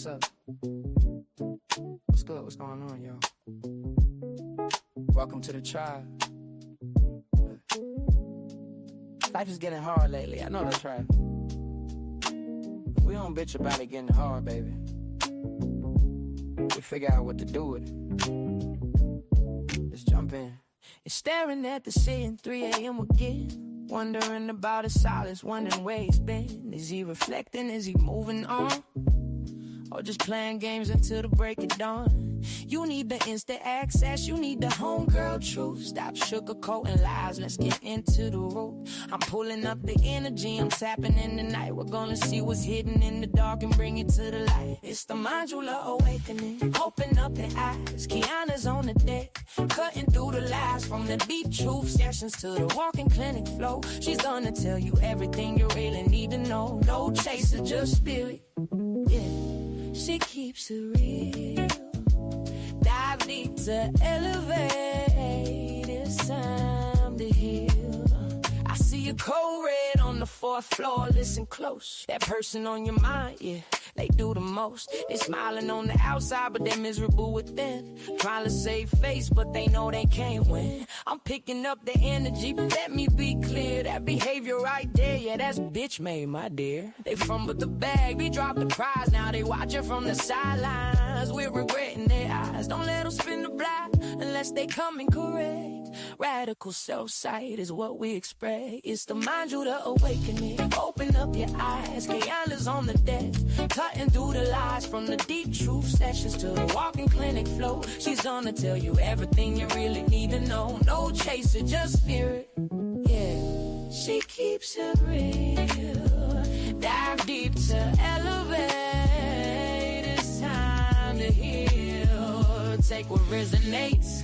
What's up? What's good? What's going on, y'all? Welcome to the tribe. Life is getting hard lately. I know that's right. We don't bitch about it getting hard, baby. We figure out what to do with it. Let's jump in. You're staring at the ceiling, 3 a.m. again. Wondering about his silence, wondering where he's been. Is he reflecting? Is he moving on? Or just playing games until the break of dawn? You need the instant access, you need the homegirl truth. Stop sugarcoating lies, let's get into the root. I'm pulling up the energy, I'm tapping in the night. We're gonna see what's hidden in the dark and bring it to the light. It's the modular awakening, open up the eyes. Kiana's on the deck, cutting through the lies. From the deep truth sessions to the walking clinic flow. She's gonna tell you everything you really need to know. No chaser, just spirit, yeah. She keeps it real. Dive deep to elevate. It's time to heal. I see a code red on the 4th floor. Listen close. That person on your mind, yeah, they do the most. They smiling on the outside, but they're miserable within. Trying to save face, but they know they can't win. I'm picking up the energy, but let me be clear. That behavior right there, yeah, that's bitch made, my dear. They fumbled the bag, we dropped the prize. Now they watching from the sidelines. We're regretting their eyes. Don't let them spin the block unless they come in correct. Radical self-sight is what we express. It's the modular awakening. Open up your eyes. Kiana's on the deck, cutting through the lies. From the deep truth sessions to the walking clinic flow. She's gonna tell you everything you really need to know. No chaser, just spirit, yeah. She keeps it real. Dive deep to elevate. It's time to heal. Take what resonates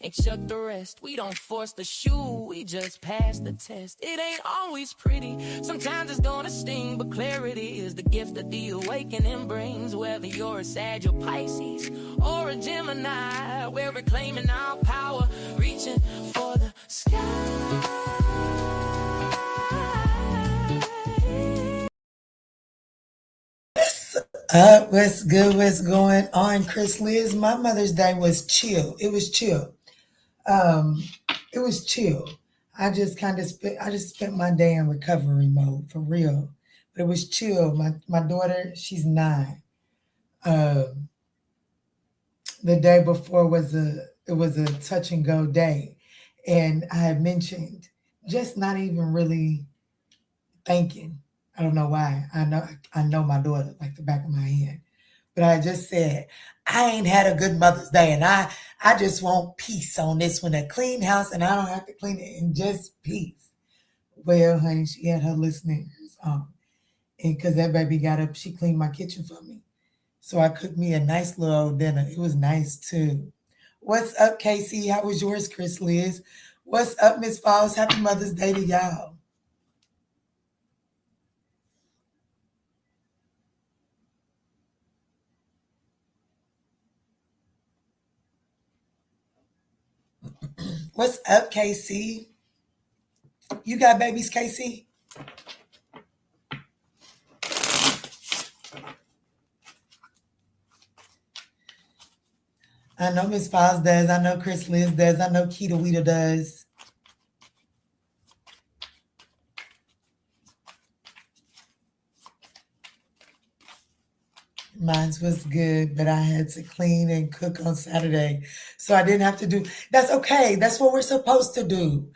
and chuck the rest. We don't force the shoe, we just pass the test. It ain't always pretty, sometimes it's gonna sting, but clarity is the gift that the awakening brings. Whether you're a Sag or Pisces or a Gemini, we're reclaiming our power, reaching for the sky. What's good? What's going on, Chris Liz? My Mother's Day was chill. It was chill. It was chill. I just spent my day in recovery mode for real. But it was chill. My daughter, she's 9. The day before was a touch and go day. And I had mentioned just not even really thinking. I don't know why. I know my daughter like the back of my hand. But I just said, I ain't had a good Mother's Day, and I just want peace on this one, a clean house, and I don't have to clean it, and just peace. Well, honey, she had her listeners on. And because that baby got up, she cleaned my kitchen for me. So I cooked me a nice little dinner. It was nice, too. What's up, Casey? How was yours, Chris Liz? What's up, Miss Falls? Happy Mother's Day to y'all. What's up, KC? You got babies, KC? I know Miss Files does. I know Chris Liz does. I know Keita Weeta does. Mine was good, but I had to clean and cook on Saturday. So I didn't have to do. That's okay. That's what we're supposed to do.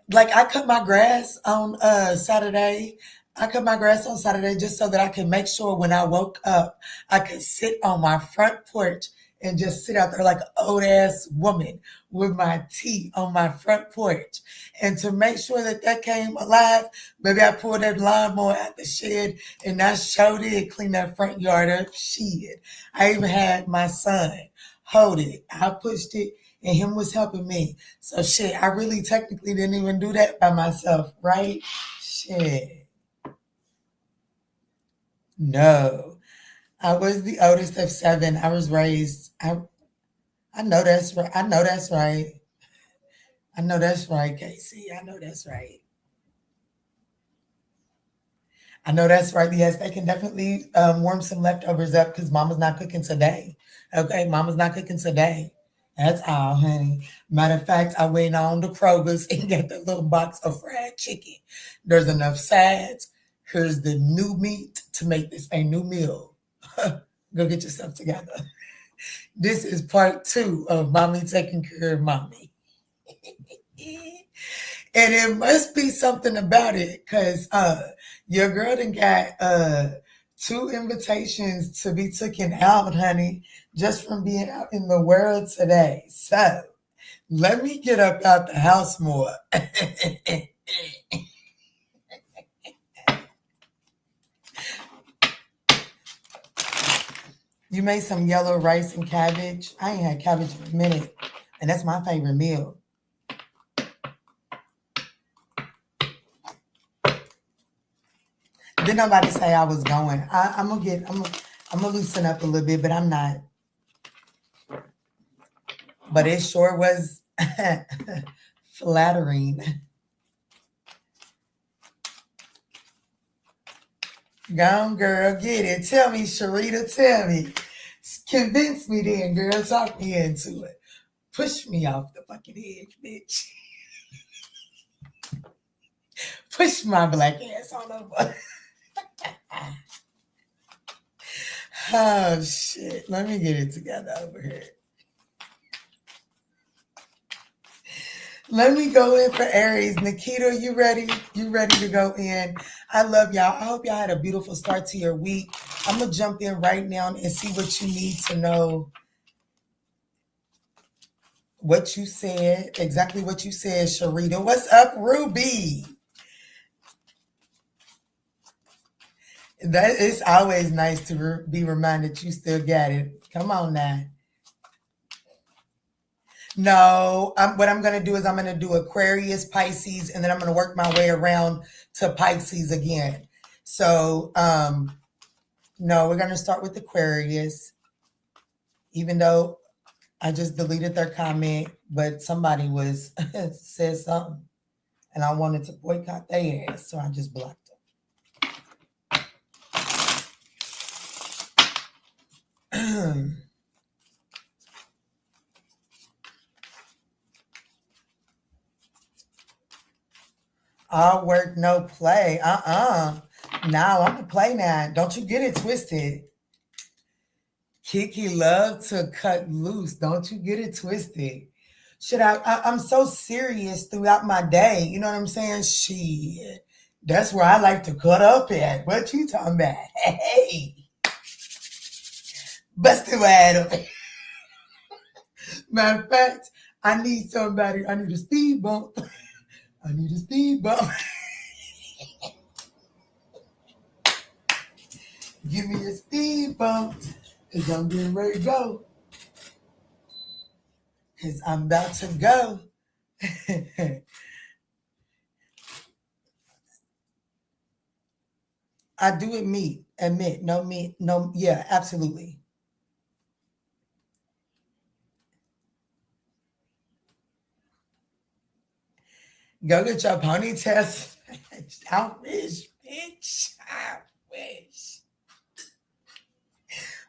Like I cut my grass on Saturday. I cut my grass on Saturday just so that I can make sure when I woke up, I could sit on my front porch and just sit out there like an old ass woman with my tea on my front porch. And to make sure that came alive, maybe I pulled that lawnmower out the shed and I sure did clean that front yard up. Shit. I even had my son hold it. I pushed it and him was helping me. So shit, I really technically didn't even do that by myself, right? Shit. No. I was the oldest of 7. I was raised. I know that's right. I know that's right. I know that's right, Casey. I know that's right. I know that's right. Yes, they can definitely warm some leftovers up because mama's not cooking today. Okay, mama's not cooking today. That's all, honey. Matter of fact, I went on to Kroger's and got the little box of fried chicken. There's enough sides. Here's the new meat to make this a new meal. Go get yourself together. This is part two of mommy taking care of mommy. And it must be something about it because your girl done got two invitations to be taken out, honey, just from being out in the world today. So let me get up out the house more. You made some yellow rice and cabbage. I ain't had cabbage in a minute, and that's my favorite meal. Didn't nobody say I was going. I'm gonna loosen up a little bit, but I'm not. But it sure was flattering. Go on, girl, get it. Tell me, Sharita, tell me. Convince me then, girl. Talk me into it. Push me off the fucking edge, bitch. Push my black ass on over. Oh, shit. Let me get it together over here. Let me go in for Aries. Nikita, you ready? You ready to go in? I love y'all. I hope y'all had a beautiful start to your week. I'm going to jump in right now and see what you need to know. What you said, exactly what you said, Sharita. What's up, Ruby? That it's always nice to be reminded you still got it. Come on now. No, what I'm going to do is I'm going to do Aquarius, Pisces, and then I'm going to work my way around to Pisces again. So, no, we're going to start with Aquarius, even though I just deleted their comment, but somebody was said something, and I wanted to boycott their ass, so I just blocked them. All work, no play. Now I'm gonna play now. Don't you get it twisted. Kiki love to cut loose. Don't you get it twisted. I'm so serious throughout my day. You know what I'm saying? Shit. That's where I like to cut up at. What you talking about? Hey. Busted wide open. Matter of fact, I need somebody. I need a speed bump. I need a speed bump. Give me a speed bump. Because I'm getting ready to go. Because I'm about to go. I do admit, no meat, no, yeah, absolutely. Go get your ponytail. I wish, bitch. I wish.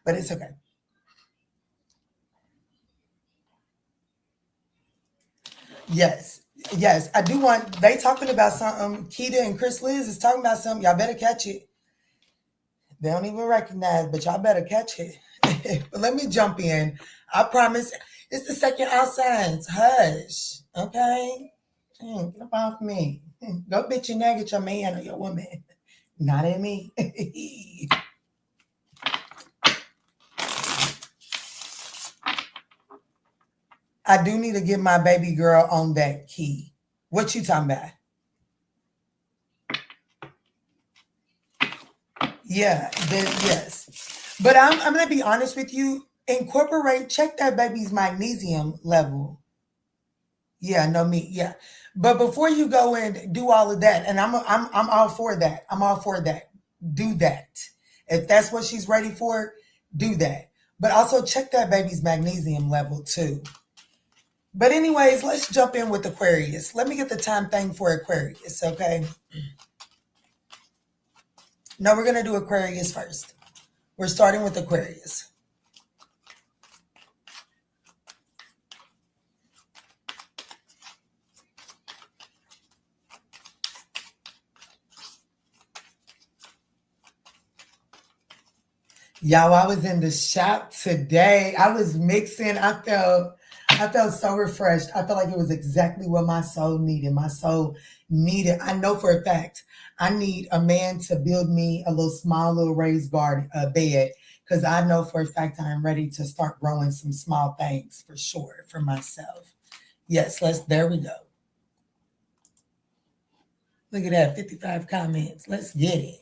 But it's okay. Yes. Yes. I do want, they talking about something. Keita and Chris Liz is talking about something. Y'all better catch it. They don't even recognize, but y'all better catch it. But let me jump in. I promise it's the second outside. Hush. Okay? Get up off me. Go bitch and nag at your man or your woman. Not at me. I do need to get my baby girl on that key. What you talking about? Yeah, yes. But I'm gonna be honest with you. Check that baby's magnesium level. Yeah, no meat. Yeah, but before you go and do all of that, and I'm all for that. I'm all for that. Do that if that's what she's ready for. Do that, but also check that baby's magnesium level too. But anyways, let's jump in with Aquarius. Let me get the time thing for Aquarius, okay? No, we're going to do Aquarius first. We're starting with Aquarius. Y'all, I was in the shop today. I was mixing. I felt so refreshed. I felt like it was exactly what my soul needed. My soul needed. I know for a fact I need a man to build me a little raised garden, bed, because I know for a fact I am ready to start growing some small things for sure for myself. Yes, there we go. Look at that, 55 comments. Let's get it.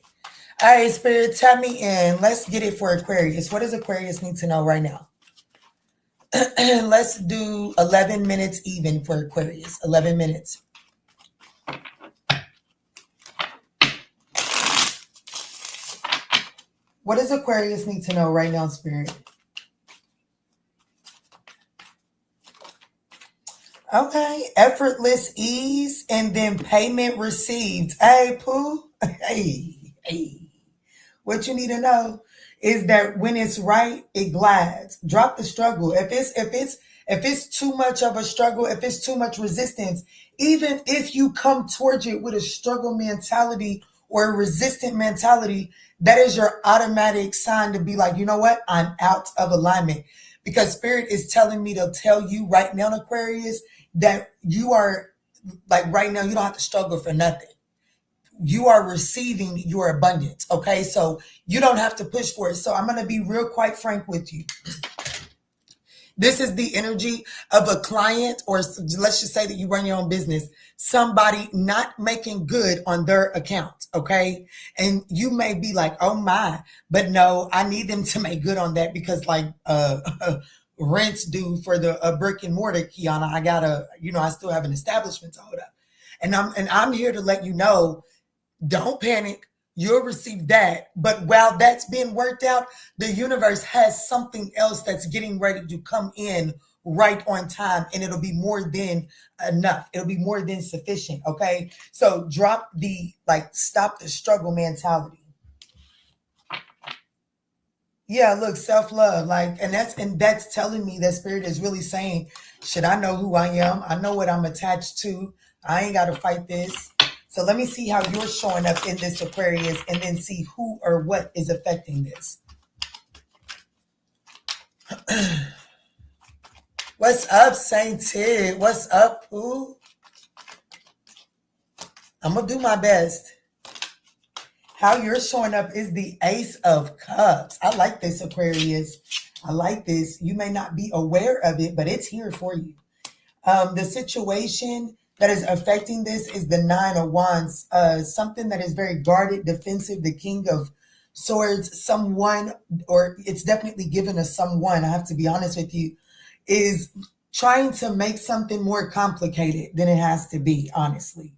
All right, Spirit, tap me in. Let's get it for Aquarius. What does Aquarius need to know right now? Let's do 11 minutes even for Aquarius. 11 minutes. What does Aquarius need to know right now, Spirit? Okay, effortless ease and then payment received. Hey, Pooh. Hey. What you need to know is that when it's right, it glides. Drop the struggle. If it's too much of a struggle, if it's too much resistance, even if you come towards it with a struggle mentality or a resistant mentality, that is your automatic sign to be like, you know what? I'm out of alignment. Because Spirit is telling me to tell you right now, Aquarius, that you are like right now, you don't have to struggle for nothing. You are receiving your abundance. Okay. So you don't have to push for it. So I'm going to be real quite frank with you. This is the energy of a client, or let's just say that you run your own business, somebody not making good on their account. Okay. And you may be like, oh my, but no, I need them to make good on that because like, rent's due for the brick and mortar, Kiana. I gotta, I still have an establishment to hold up. And I'm here to let you know, don't panic. You'll receive that. But while that's being worked out, the universe has something else that's getting ready to come in right on time. And it'll be more than enough. It'll be more than sufficient. Okay. So stop the struggle mentality. Yeah, look, self-love. And that's telling me that Spirit is really saying, should I know who I am? I know what I'm attached to. I ain't gotta fight this. So let me see how you're showing up in this Aquarius and then see who or what is affecting this. What's up, Saint Ted? What's up, Pooh? I'm going to do my best. How you're showing up is the Ace of Cups. I like this, Aquarius. I like this. You may not be aware of it, but it's here for you. The situation that is affecting this is the Nine of Wands, something that is very guarded, defensive, the King of Swords, someone, or it's definitely given to someone, I have to be honest with you, is trying to make something more complicated than it has to be, honestly.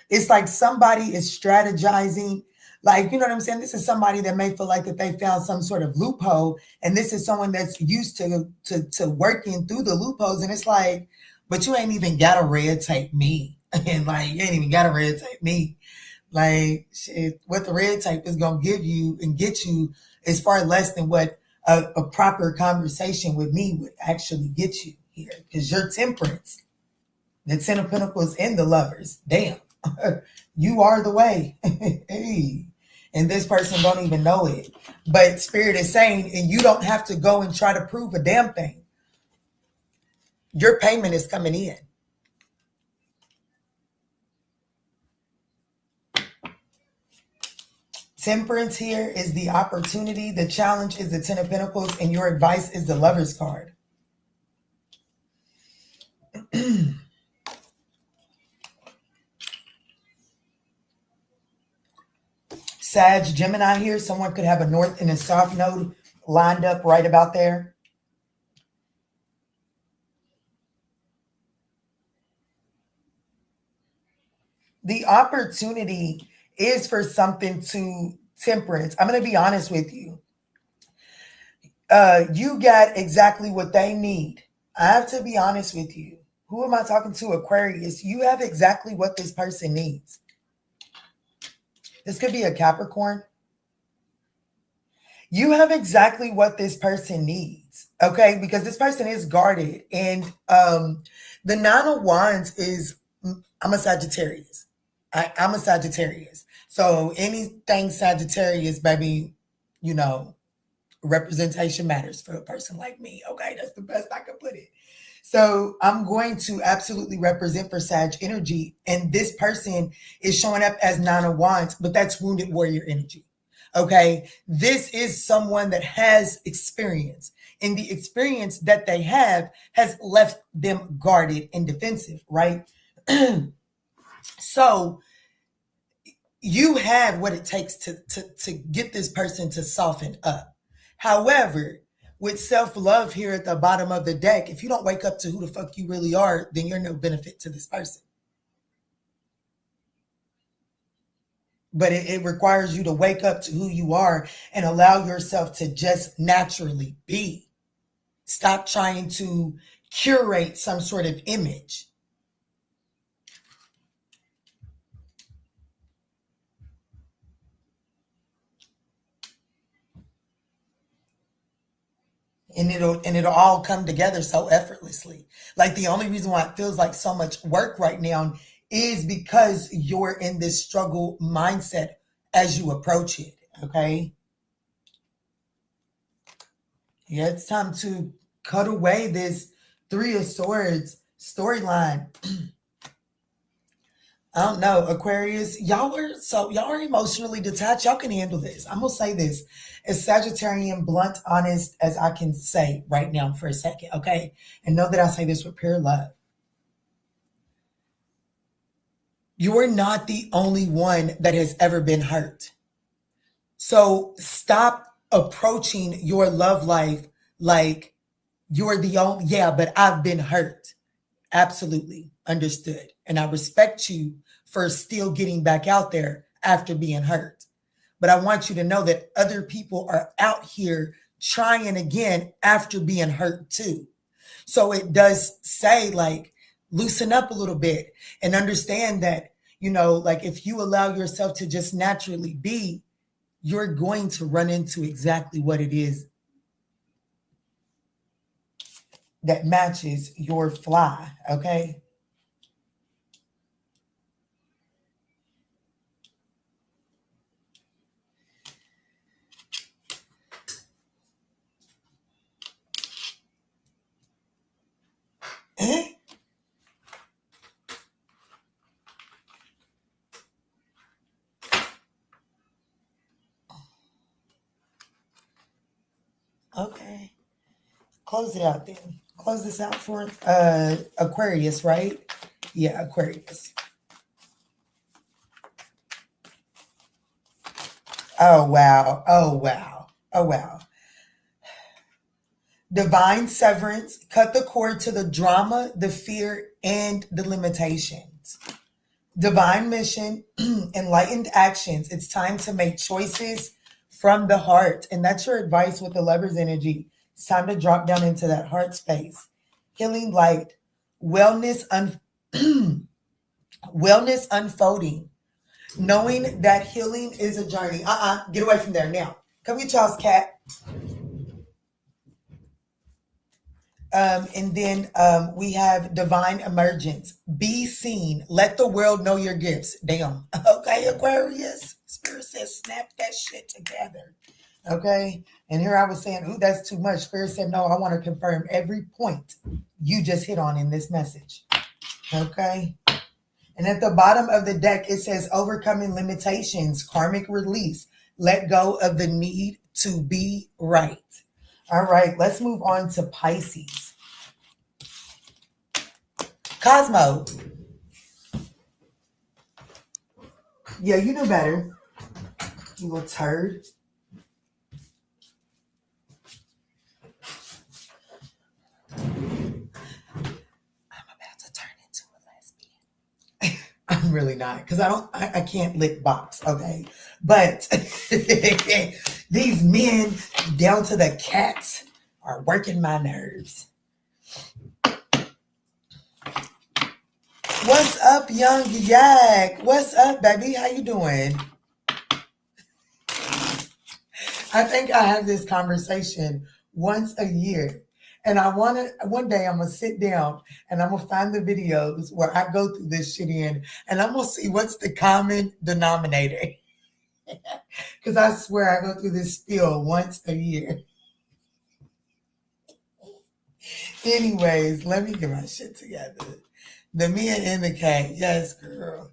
It's like somebody is strategizing, like, you know what I'm saying? This is somebody that may feel like that they found some sort of loophole, and this is someone that's used to working through the loopholes, and it's like, but you ain't even got to red tape me. And like, you ain't even got to red tape me. Like, shit, what the red tape is going to give you and get you is far less than what a proper conversation with me would actually get you here. Because you're temperance. The Ten of Pentacles and the Lovers. Damn. You are the way. Hey. And this person don't even know it. But Spirit is saying, and you don't have to go and try to prove a damn thing. Your payment is coming in. Temperance here is the opportunity. The challenge is the Ten of Pentacles, and your advice is the Lover's card. Sag, Gemini here. Someone could have a North and a South node lined up right about there. The opportunity is for something to temperance. I'm going to be honest with you. You got exactly what they need. I have to be honest with you. Who am I talking to? Aquarius. You have exactly what this person needs. This could be a Capricorn. You have exactly what this person needs, okay? Because this person is guarded. And the Nine of Wands is, I'm a Sagittarius. I'm a Sagittarius. So anything Sagittarius, baby, you know, representation matters for a person like me. Okay, that's the best I could put it. So I'm going to absolutely represent for Sag energy. And this person is showing up as Nine of Wands, but that's wounded warrior energy. Okay, this is someone that has experience, and the experience that they have has left them guarded and defensive, right? So you have what it takes to get this person to soften up. However, with self-love here at the bottom of the deck, if you don't wake up to who the fuck you really are, then you're no benefit to this person. But it requires you to wake up to who you are and allow yourself to just naturally be. Stop trying to curate some sort of image. And it'll all come together so effortlessly. Like the only reason why it feels like so much work right now is because you're in this struggle mindset as you approach it. Okay. Yeah, it's time to cut away this Three of Swords storyline. I don't know, Aquarius, y'all are emotionally detached. Y'all can handle this. I'm gonna say this as Sagittarian, blunt, honest as I can say right now for a second, okay? And know that I say this with pure love. You are not the only one that has ever been hurt. So stop approaching your love life like you're the only, yeah, but I've been hurt. Absolutely understood. And I respect you for still getting back out there after being hurt. But I want you to know that other people are out here trying again after being hurt too. So it does say, like, loosen up a little bit and understand that, you know, like if you allow yourself to just naturally be, you're going to run into exactly what it is that matches your fly, okay? Okay. Close it out then. Close this out for Aquarius, right? Yeah, Aquarius. Oh wow. Oh wow. Oh wow. Divine severance, cut the cord to the drama, the fear, and the limitations. Divine mission, enlightened actions. It's time to make choices from the heart. And that's your advice with the lover's energy. It's time to drop down into that heart space. Healing light, wellness, wellness unfolding. Knowing that healing is a journey. Get away from there now. Come get y'all's cat. And then we have divine emergence. Be seen. Let the world know your gifts. Damn. Okay, Aquarius. Spirit says, snap that shit together. Okay. And here I was saying, ooh, that's too much. Spirit said, no, I want to confirm every point you just hit on in this message. Okay. And at the bottom of the deck, it says overcoming limitations, karmic release. Let go of the need to be right. All right, let's move on to Pisces. Cosmo. Yeah, you know better. You little turd. I'm about to turn into a lesbian. I'm really not, because I can't lick box, okay? But these men down to the cats are working my nerves. What's up, young yak? What's up, baby? How you doing? I think I have this conversation once a year. And I want to, one day I'm going to sit down and I'm going to find the videos where I go through this shit in and I'm going to see what's the common denominator. Because I swear I go through this spiel once a year. Anyways, let me get my shit together. The Mia and the cat. Yes, girl.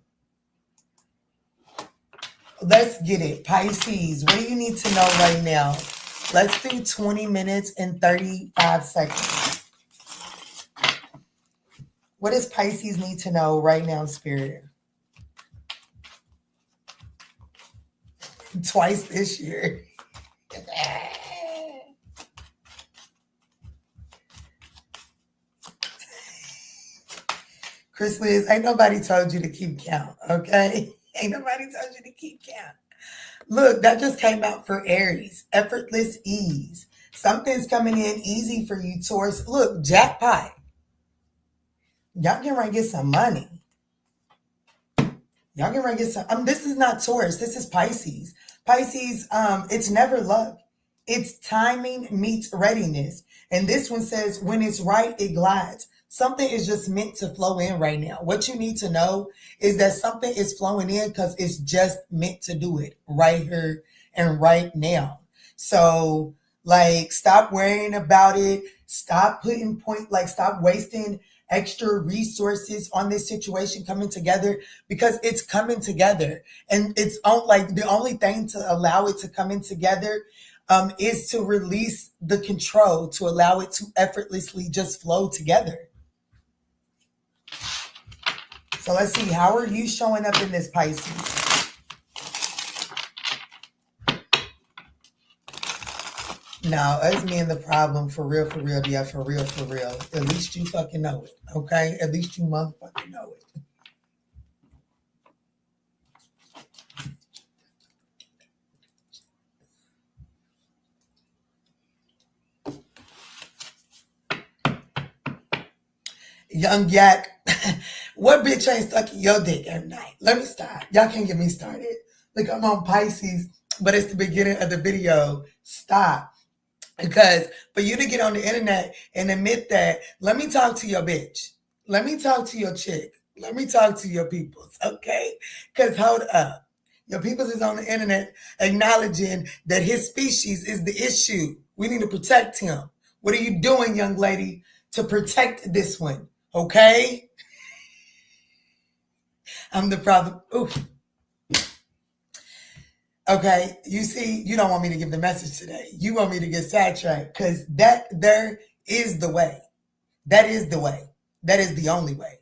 Let's get it. Pisces, what do you need to know right now? Let's do 20 minutes and 35 seconds. What does Pisces need to know right now, Spirit? Twice this year. Chris Liz, ain't nobody told you to keep count, okay? Ain't nobody told you to keep count. Look, that just came out for Aries. Effortless ease. Something's coming in easy for you, Taurus. Look, jackpot. Y'all get ready to get some money. Y'all get ready to get some. This is not Taurus. This is Pisces. Pisces, it's never luck. It's timing meets readiness. And this one says, when it's right, it glides. Something is just meant to flow in right now. What you need to know is that something is flowing in because it's just meant to do it right here and right now. So, like, stop worrying about it. Stop stop wasting extra resources on this situation coming together because it's coming together. And it's the only thing to allow it to come in together is to release the control, to allow it to effortlessly just flow together. So let's see, how are you showing up in this, Pisces? No, it's me and the problem, for real, yeah, for real. At least you fucking know it, okay? At least you motherfucking know it. Young Yak, what bitch ain't stuck in your dick every night? Let me stop. Y'all can't get me started. Look, I'm on Pisces, but it's the beginning of the video. Stop. Because for you to get on the internet and admit that, let me talk to your bitch. Let me talk to your chick. Let me talk to your peoples, okay? Because hold up. Your peoples is on the internet acknowledging that his species is the issue. We need to protect him. What are you doing, young lady, to protect this one? Okay? I'm the problem. Ooh. Okay, you see, you don't want me to give the message today. You want me to get sidetracked because there is the way. That is the way. That is the only way.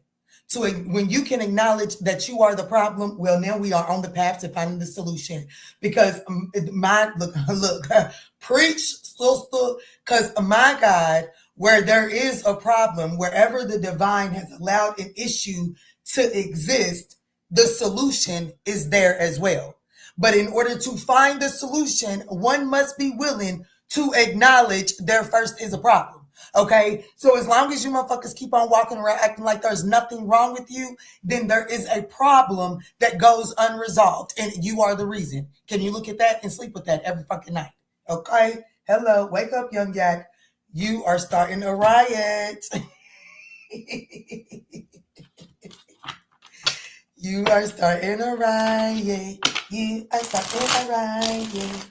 So when you can acknowledge that you are the problem, well, now we are on the path to finding the solution. Because look, preach, because my God, where there is a problem, wherever the divine has allowed an issue to exist, the solution is there as well. But in order to find the solution, one must be willing to acknowledge there first is a problem. Okay? So as long as you motherfuckers keep on walking around acting like there's nothing wrong with you, then there is a problem that goes unresolved. And you are the reason. Can you look at that and sleep with that every fucking night? Okay? Hello. Wake up, young Yak. You are starting a riot. You are starting a riot. You are starting a riot.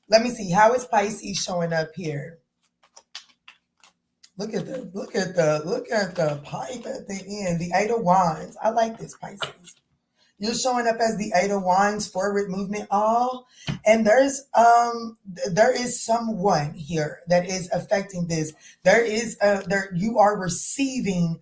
Let me see. How is Pisces showing up here? Look at the pipe at the end. The Eight of Wands. I like this, Pisces. You're showing up as the Eight of Wands, forward movement, all. And there is someone here that is affecting this. You are receiving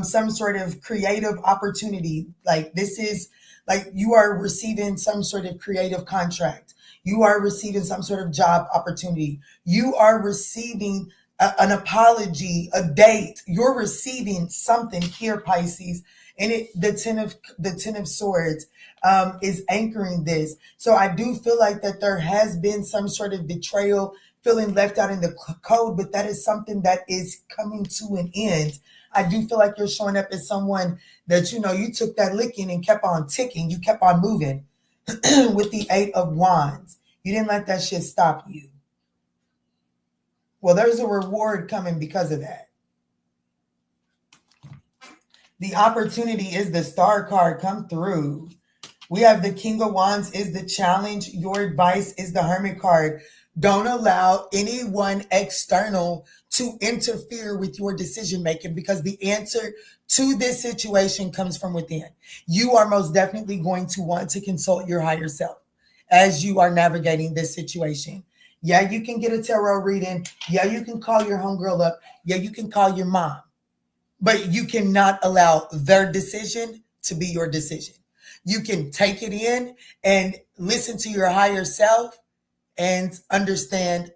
some sort of creative opportunity. Like this is like you are receiving some sort of creative contract. You are receiving some sort of job opportunity. You are receiving an apology, a date. You're receiving something here, Pisces. And the Ten of Swords is anchoring this. So I do feel like that there has been some sort of betrayal, feeling left out in the cold, but that is something that is coming to an end. I do feel like you're showing up as someone that, you took that licking and kept on ticking. You kept on moving with the Eight of Wands. You didn't let that shit stop you. Well, there's a reward coming because of that. The opportunity is the Star card. Come through. We have the King of Wands is the challenge. Your advice is the Hermit card. Don't allow anyone external to interfere with your decision making, because the answer to this situation comes from within. You are most definitely going to want to consult your higher self as you are navigating this situation. Yeah, you can get a tarot reading. Yeah, you can call your homegirl up. Yeah, you can call your mom. But you cannot allow their decision to be your decision. You can take it in and listen to your higher self and understand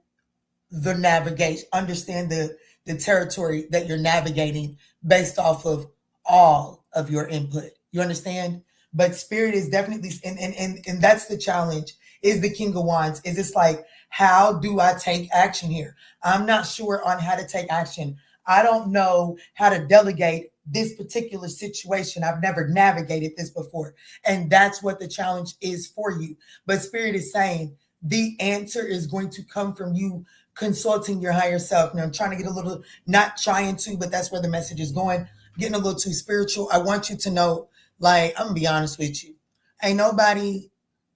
the navigation, understand the territory that you're navigating based off of all of your input. You understand? But spirit is definitely, and that's the challenge, is the King of Wands. Is it's like, how do I take action here? I'm not sure on how to take action. I don't know how to delegate this particular situation. I've never navigated this before. And that's what the challenge is for you. But spirit is saying the answer is going to come from you consulting your higher self. Now, I'm trying to get a little, not trying to, but that's where the message is going, getting a little too spiritual. I want you to know, like, I'm going to be honest with you. Ain't nobody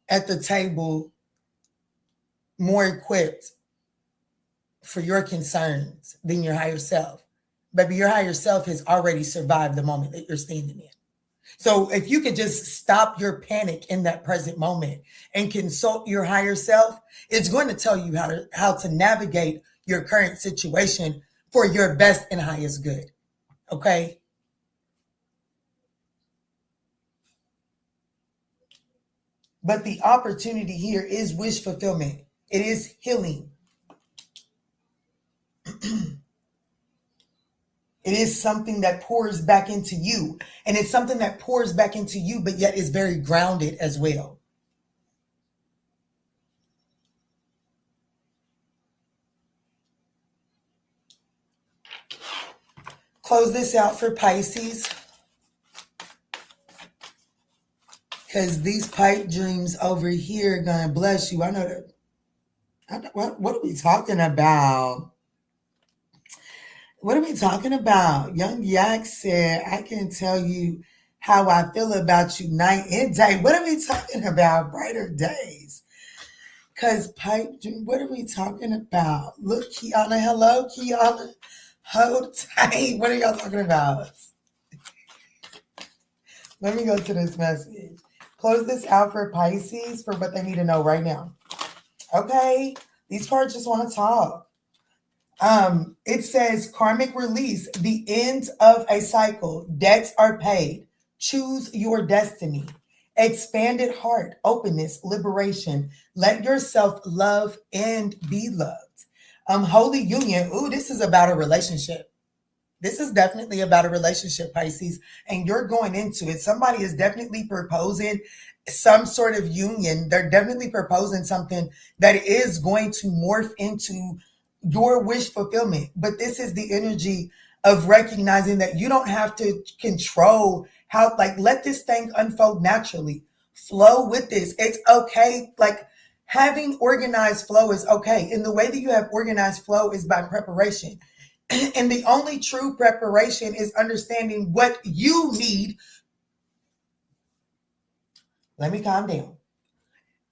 at the table more equipped for your concerns than your higher self. Baby, your higher self has already survived the moment that you're standing in. So if you could just stop your panic in that present moment and consult your higher self, it's going to tell you how to navigate your current situation for your best and highest good. Okay? But the opportunity here is wish fulfillment. It is healing. It is something that pours back into you. And it's something that pours back into you, but yet is very grounded as well. Close this out for Pisces. Because these pipe dreams over here are going to bless you. I know that. What are we talking about? What are we talking about? Young Yak said, I can tell you how I feel about you night and day. What are we talking about? Brighter days. Because pipe dream, what are we talking about? Look, Kiana. Hello, Kiana. Hold tight. What are y'all talking about? Let me go to this message. Close this out for Pisces for what they need to know right now. Okay? These cards just want to talk. It says karmic release, the end of a cycle. Debts are paid. Choose your destiny. Expanded heart, openness, liberation. Let yourself love and be loved. Holy union. Ooh, this is about a relationship. This is definitely about a relationship, Pisces, and you're going into it. Somebody is definitely proposing some sort of union. They're definitely proposing something that is going to morph into your wish fulfillment. But this is the energy of recognizing that you don't have to control how, like, let this thing unfold naturally. Flow with this. It's okay. Like, having organized flow is okay. And the way that you have organized flow is by preparation. And the only true preparation is understanding what you need. Let me calm down.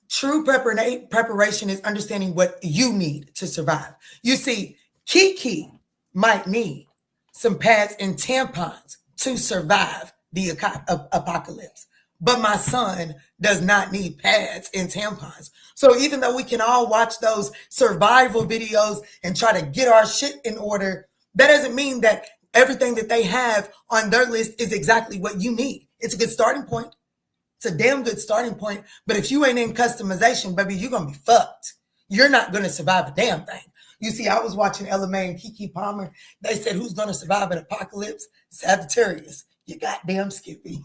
True preparation is understanding what you need to survive. You see, Kiki might need some pads and tampons to survive the apocalypse. But my son does not need pads and tampons. So even though we can all watch those survival videos and try to get our shit in order, that doesn't mean that everything that they have on their list is exactly what you need. It's a good starting point. It's a damn good starting point. But if you ain't in customization, baby, you're going to be fucked. You're not going to survive a damn thing. You see, I was watching Ella May and Keke Palmer. They said, who's going to survive an apocalypse? Sagittarius. You goddamn Skippy.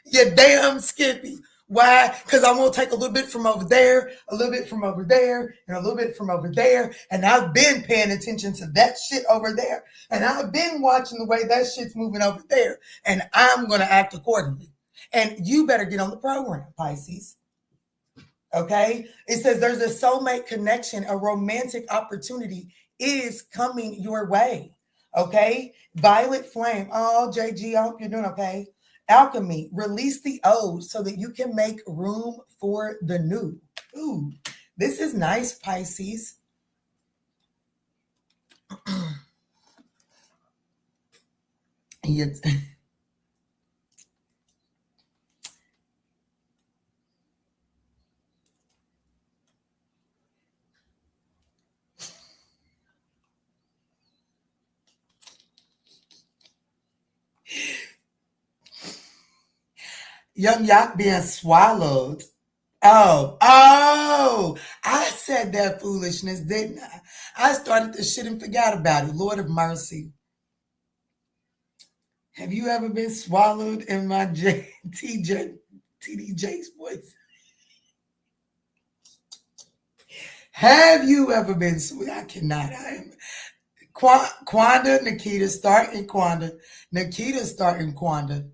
You damn Skippy. Why? Because I'm going to take a little bit from over there, a little bit from over there, and a little bit from over there. And I've been paying attention to that shit over there. And I've been watching the way that shit's moving over there. And I'm going to act accordingly. And you better get on the program, Pisces. Okay. It says there's a soulmate connection, a romantic opportunity is coming your way. Okay. Violet flame. Oh, JG, I hope you're doing okay. Alchemy. Release the old so that you can make room for the new. Ooh, this is nice, Pisces. Yes. Young Yak being swallowed. Oh, I said that foolishness, didn't I? I started this shit and forgot about it. Lord of mercy. Have you ever been swallowed in my TDJ's voice? Have you ever been I cannot. I am Quanda, Nikita, starting Quanda. Nikita starting Quanda.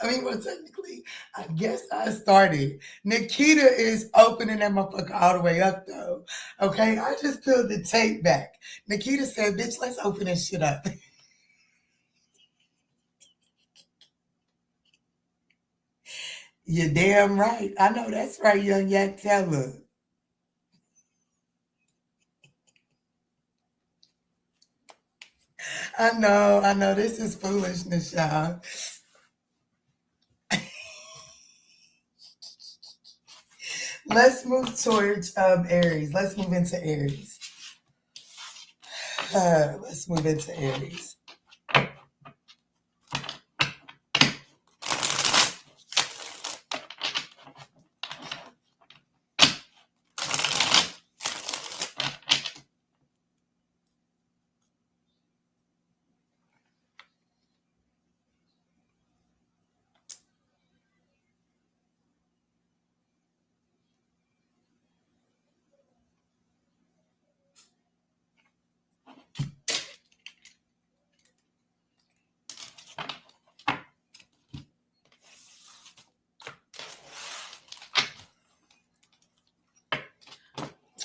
I mean, well, technically, I guess I started. Nikita is opening that motherfucker all the way up, though. Okay, I just peeled the tape back. Nikita said, "Bitch, let's open this shit up." You're damn right. I know that's right, young Yak Teller. I know. This is foolishness, y'all. Let's move towards Aries. Let's move into Aries. Let's move into Aries.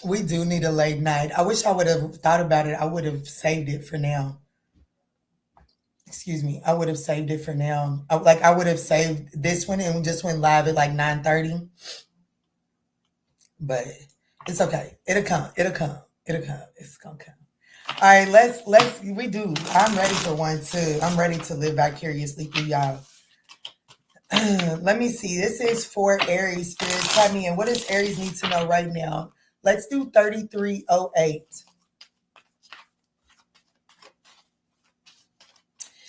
We do need a late night. I wish I would have thought about it. I would have saved it for now. Excuse me. I would have saved it for now. I would have saved this one and we just went live at like 9:30. But it's okay. It'll come. It'll come. It'll come. It's gonna come. All right, let's we do. I'm ready for one too. I'm ready to live vicariously through y'all. Let me see. This is for Aries. Spirit, tell me, and what does Aries need to know right now? Let's do 3308.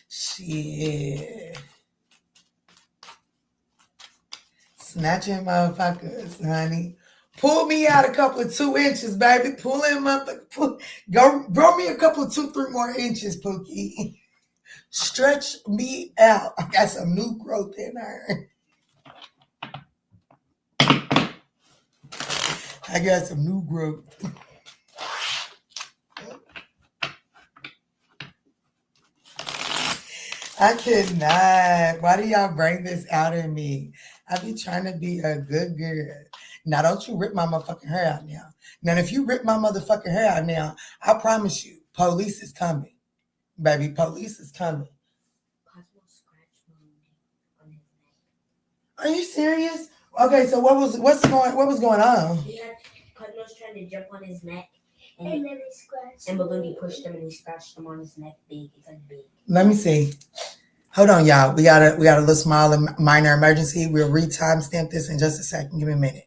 Shit. Snatching motherfuckers, honey. Pull me out a couple of 2 inches, baby. Pull him up. Go grow me a couple of 2, 3 more inches, Pookie. Stretch me out. I got some new growth in her. I got some new growth. I cannot. Why do y'all bring this out in me? I be trying to be a good girl. Now, don't you rip my motherfucking hair out now. Now, if you rip my motherfucking hair out now, I promise you, police is coming. Baby, police is coming. Are you serious? Okay, so what was going on? He had Cosmos trying to jump on his neck, and then he scratched. And Balloon pushed him, and he scratched him on his neck. Big, it's like big. Let me see. Hold on, y'all. We got a little small minor emergency. We'll re-timestamp this in just a second. Give me a minute.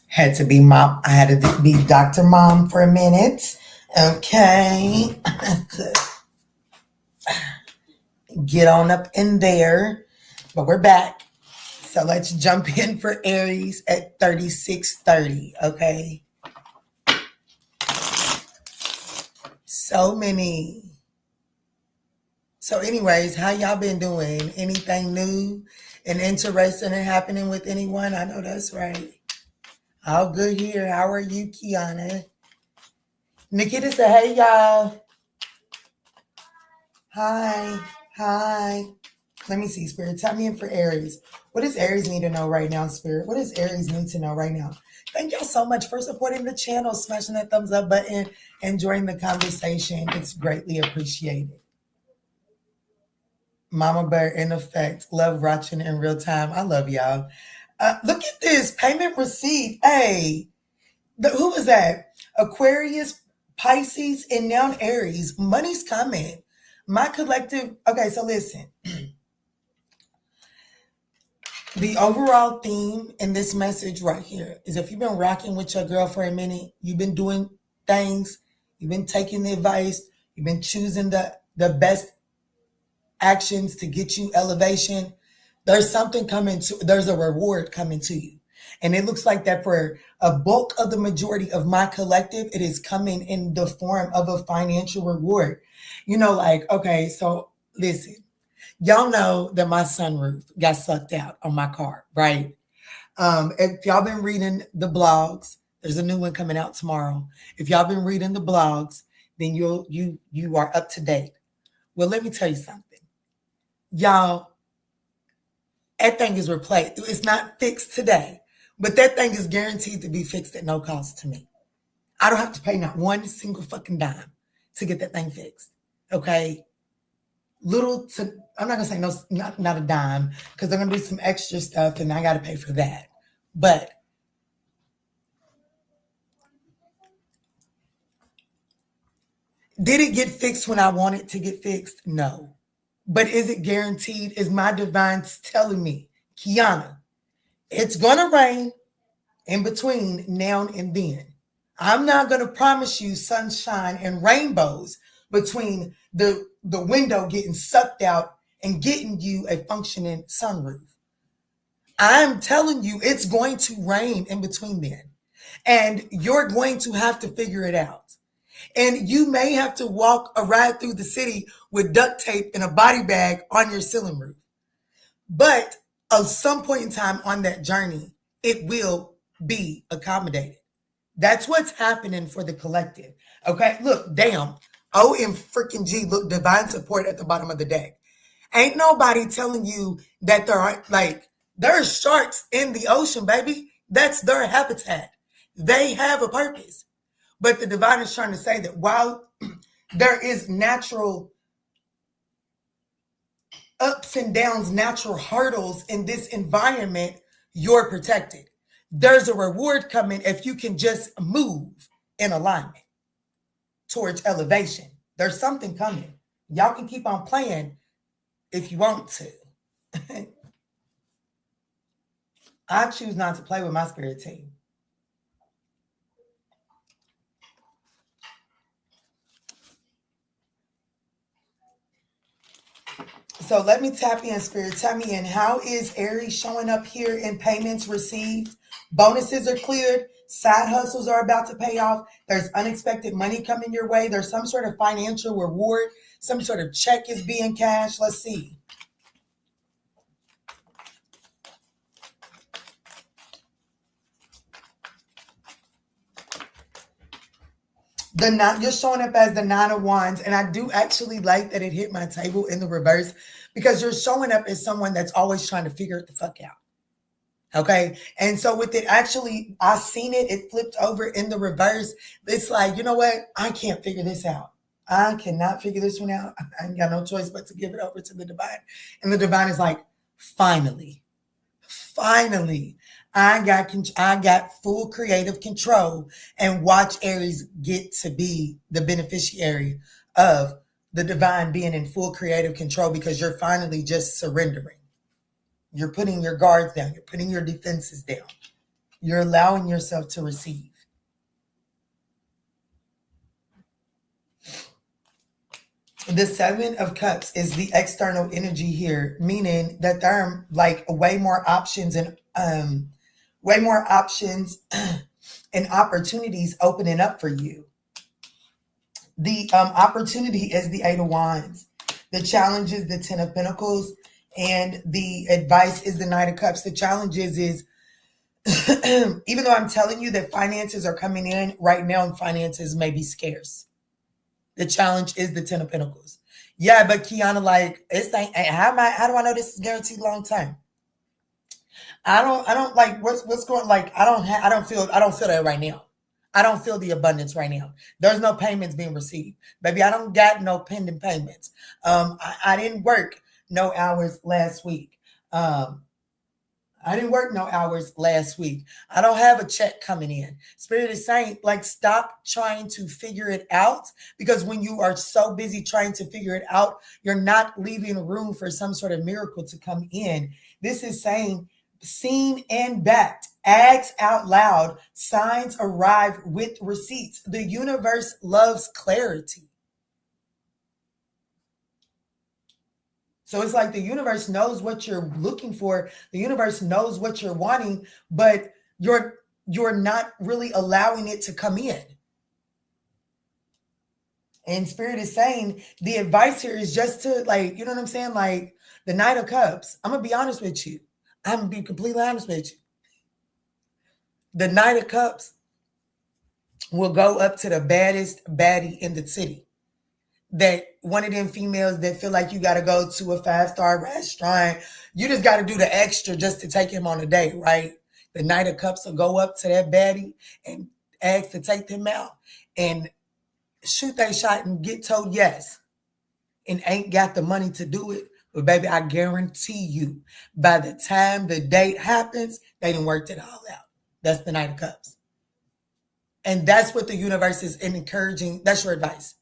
Had to be mom. I had to be Dr. Mom for a minute. Okay. Get on up in there. But we're back. So let's jump in for Aries at 3630. Okay. So many. So anyways, how y'all been doing? Anything new and interesting and happening with anyone? I know that's right. All good here. How are you, Kiana? Nikita said, hey, y'all. Hi. Hi. Let me see, Spirit. Tell me in for Aries. What does Aries need to know right now, Spirit? What does Aries need to know right now? Thank y'all so much for supporting the channel, smashing that thumbs up button, and joining the conversation. It's greatly appreciated. Mama Bear, in effect. Love watching in real time. I love y'all. Look at this. Payment received. Hey, who was that? Aquarius, Pisces, and now Aries. Money's coming. My collective. Okay, so listen. The overall theme in this message right here is if you've been rocking with your girl for a minute, you've been doing things, you've been taking the advice, you've been choosing the best actions to get you elevation, there's something coming to, there's a reward coming to you. And it looks like that for a bulk of the majority of my collective, it is coming in the form of a financial reward. You know, like, okay, so listen. Y'all know that my sunroof got sucked out on my car, right? If y'all been reading the blogs, there's a new one coming out tomorrow. If y'all been reading the blogs, then you are up to date. Well, let me tell you something. Y'all, that thing is replaced. It's not fixed today, but that thing is guaranteed to be fixed at no cost to me. I don't have to pay not one single fucking dime to get that thing fixed, okay? Little to, I'm not gonna say no, not a dime, because they're gonna do some extra stuff and I gotta pay for that. But did it get fixed when I want it to get fixed? No. But is it guaranteed? Is my divine telling me, Kiana, it's gonna rain in between now and then. I'm not gonna promise you sunshine and rainbows between the window getting sucked out and getting you a functioning sunroof. I'm telling you, it's going to rain in between then. And you're going to have to figure it out. And you may have to walk a ride through the city with duct tape and a body bag on your ceiling roof. But at some point in time on that journey, it will be accommodated. That's what's happening for the collective. Okay, look, damn. OM freaking G, look, divine support at the bottom of the deck. Ain't nobody telling you that there aren't, like, there's sharks in the ocean, baby. That's their habitat. They have a purpose. But the divine is trying to say that while there is natural ups and downs, natural hurdles in this environment, you're protected. There's a reward coming if you can just move in alignment towards elevation. There's something coming. Y'all can keep on playing if you want to. I choose not to play with my spirit team. So let me tap in, Spirit. Tell me in. How is Aries showing up here in payments received? Bonuses are cleared. Side hustles are about to pay off. There's unexpected money coming your way. There's some sort of financial reward. Some sort of check is being cashed. Let's see. You're showing up as the 9 of Wands, and I do actually like that it hit my table in the reverse, because you're showing up as someone that's always trying to figure it the fuck out. Okay. And so with it, actually, I seen it flipped over in the reverse. It's like, you know what? I can't figure this out. I cannot figure this one out. I ain't got no choice but to give it over to the divine. And the divine is like, finally, I got full creative control, and watch Aries get to be the beneficiary of the divine being in full creative control, because you're finally just surrendering. You're putting your guards down. You're putting your defenses down. You're allowing yourself to receive. The Seven of Cups is the external energy here, meaning that there are like way more options and opportunities opening up for you. The opportunity is the Eight of Wands. The challenge is the Ten of Pentacles, and the advice is the Knight of Cups. The challenge is even though I'm telling you that finances are coming in right now, and finances may be scarce. The challenge is the Ten of Pentacles. Yeah, but Kiana, like, it's like, how do I know this is guaranteed long term? I don't like what's going, like, I don't feel that right now. I don't feel the abundance right now. There's no payments being received. Baby, I don't got no pending payments. I didn't work no hours last week. I didn't work no hours last week. I don't have a check coming in. Spirit is saying, like, stop trying to figure it out, because when you are so busy trying to figure it out, you're not leaving room for some sort of miracle to come in. This is saying, seen and backed, ask out loud, signs arrive with receipts. The universe loves clarity. So it's like the universe knows what you're looking for. The universe knows what you're wanting, but you're not really allowing it to come in. And Spirit is saying the advice here is just to, like, you know what I'm saying? Like the Knight of Cups. I'm going to be honest with you. I'm going to be completely honest with you. The Knight of Cups will go up to the baddest baddie in the city. That one of them females that feel like you got to go to a 5-star restaurant. You just got to do the extra just to take him on a date, right? The Knight of Cups will go up to that baddie and ask to take them out and shoot their shot and get told yes, and ain't got the money to do it. But baby, I guarantee you, by the time the date happens, they done worked it all out. That's the Knight of Cups. And that's what the universe is encouraging. That's your advice.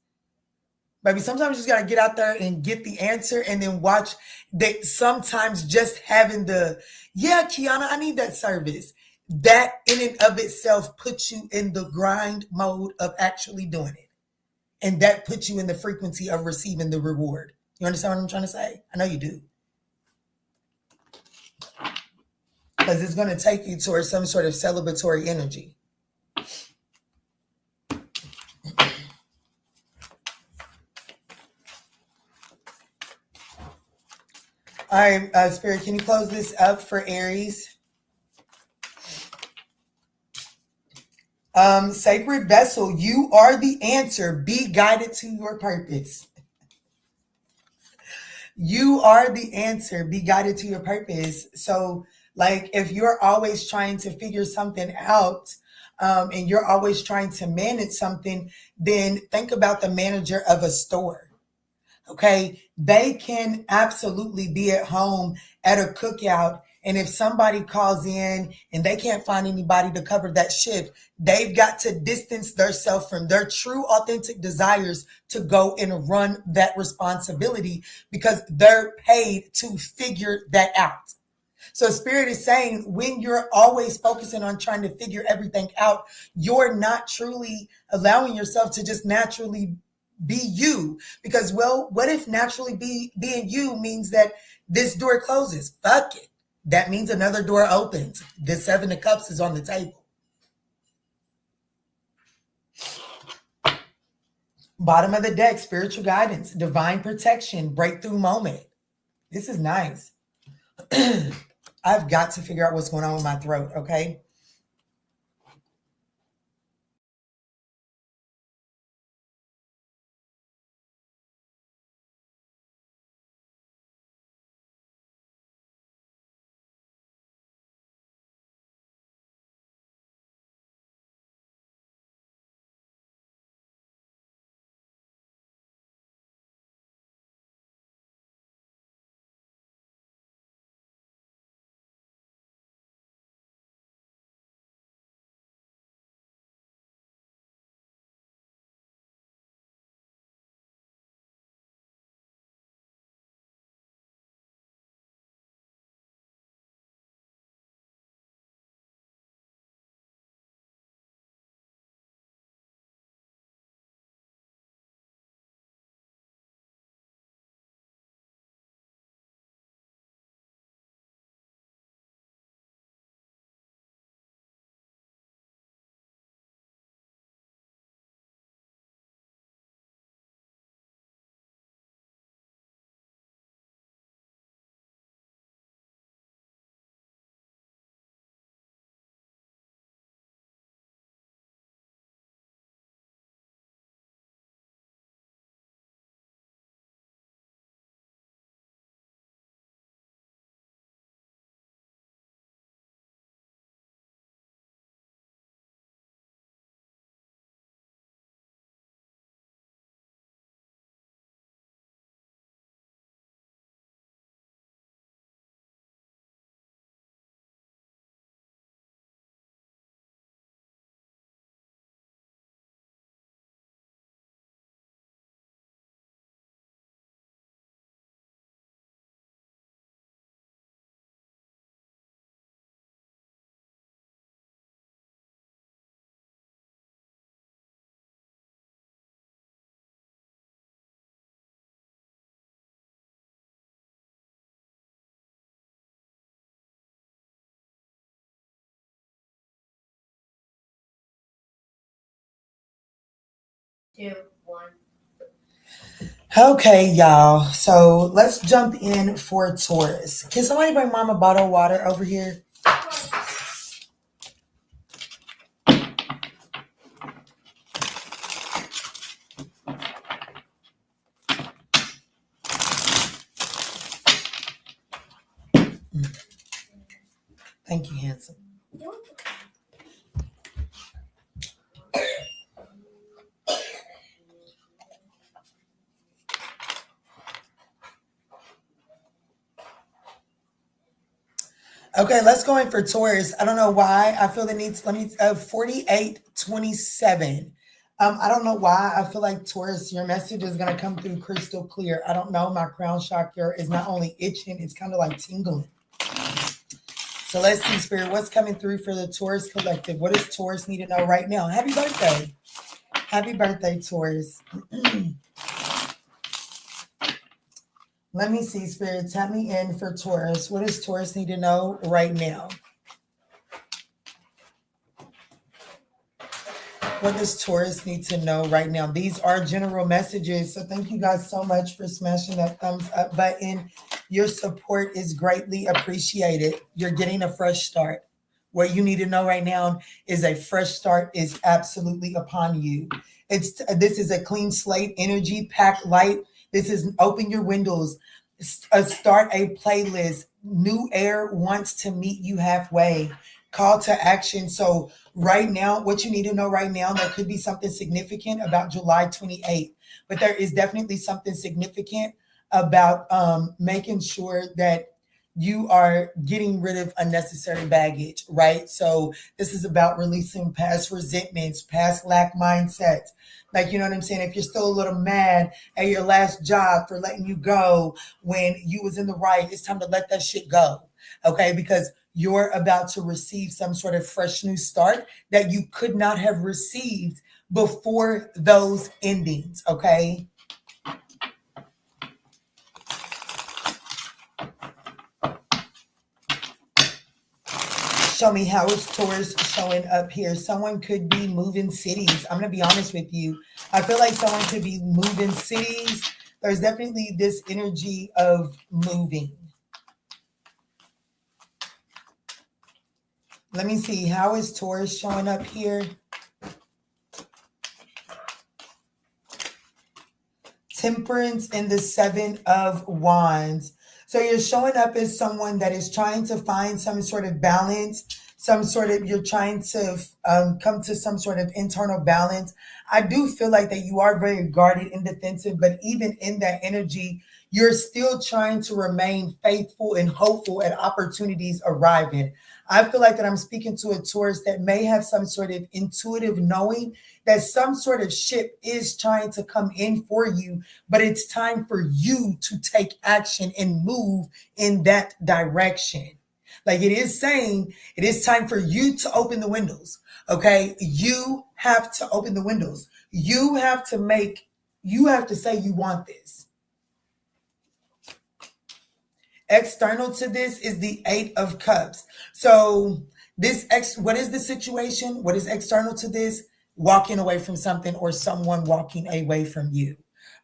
Baby, sometimes you just got to get out there and get the answer, and then watch that. Sometimes just having the, yeah, Kiana, I need that service. That in and of itself puts you in the grind mode of actually doing it. And that puts you in the frequency of receiving the reward. You understand what I'm trying to say? I know you do. Because it's going to take you towards some sort of celebratory energy. All right, Spirit, can you close this up for Aries? Sacred vessel, you are the answer. Be guided to your purpose. You are the answer. Be guided to your purpose. So, like, if you're always trying to figure something out, and you're always trying to manage something, then think about the manager of a store. Okay, they can absolutely be at home at a cookout, and if somebody calls in and they can't find anybody to cover that shift, they've got to distance themselves from their true authentic desires to go and run that responsibility, because they're paid to figure that out. So Spirit is saying, when you're always focusing on trying to figure everything out, you're not truly allowing yourself to just naturally be you. Because, well, what if naturally being you means that this door closes? Fuck it. That means another door opens. The Seven of Cups is on the table. Bottom of the deck, spiritual guidance, divine protection, breakthrough moment. This is nice. I've got to figure out what's going on with my throat, okay? 2, 1. Okay, y'all. So let's jump in for Taurus. Can somebody bring mom a bottle of water over here? Thank you, handsome. Okay, let's go in for Taurus. I don't know why I feel the need to, 4827. I don't know why I feel like Taurus, your message is going to come through crystal clear. I don't know. My crown chakra is not only itching, it's kind of like tingling. So let's see, Spirit, what's coming through for the Taurus collective? What does Taurus need to know right now? Happy birthday. Happy birthday, Taurus. Let me see, Spirit. Tap me in for Taurus. What does Taurus need to know right now? What does Taurus need to know right now? These are general messages. So thank you guys so much for smashing that thumbs up button. Your support is greatly appreciated. You're getting a fresh start. What you need to know right now is a fresh start is absolutely upon you. This is a clean slate energy, pack light. This is open your windows, start a playlist. New air wants to meet you halfway. Call to action. So right now, what you need to know right now, there could be something significant about July 28th, but there is definitely something significant about making sure that you are getting rid of unnecessary baggage, right? So this is about releasing past resentments, past lack mindsets. Like, you know what I'm saying? If you're still a little mad at your last job for letting you go when you was in the right, it's time to let that shit go, okay? Because you're about to receive some sort of fresh new start that you could not have received before those endings, okay? Show me how is Taurus showing up here. Someone could be moving cities. I'm going to be honest with you. I feel like someone could be moving cities. There's definitely this energy of moving. Let me see. How is Taurus showing up here? Temperance and the Seven of Wands. So you're showing up as someone that is trying to find some sort of balance, you're trying to come to some sort of internal balance. I do feel like that you are very guarded and defensive, but even in that energy, you're still trying to remain faithful and hopeful at opportunities arriving. I feel like that I'm speaking to a Taurus that may have some sort of intuitive knowing that some sort of ship is trying to come in for you, but it's time for you to take action and move in that direction. Like it is saying, it is time for you to open the windows. Okay. You have to open the windows. You have to say you want this. External to this is the Eight of Cups. So what is the situation? What is external to this? Walking away from something or someone walking away from you.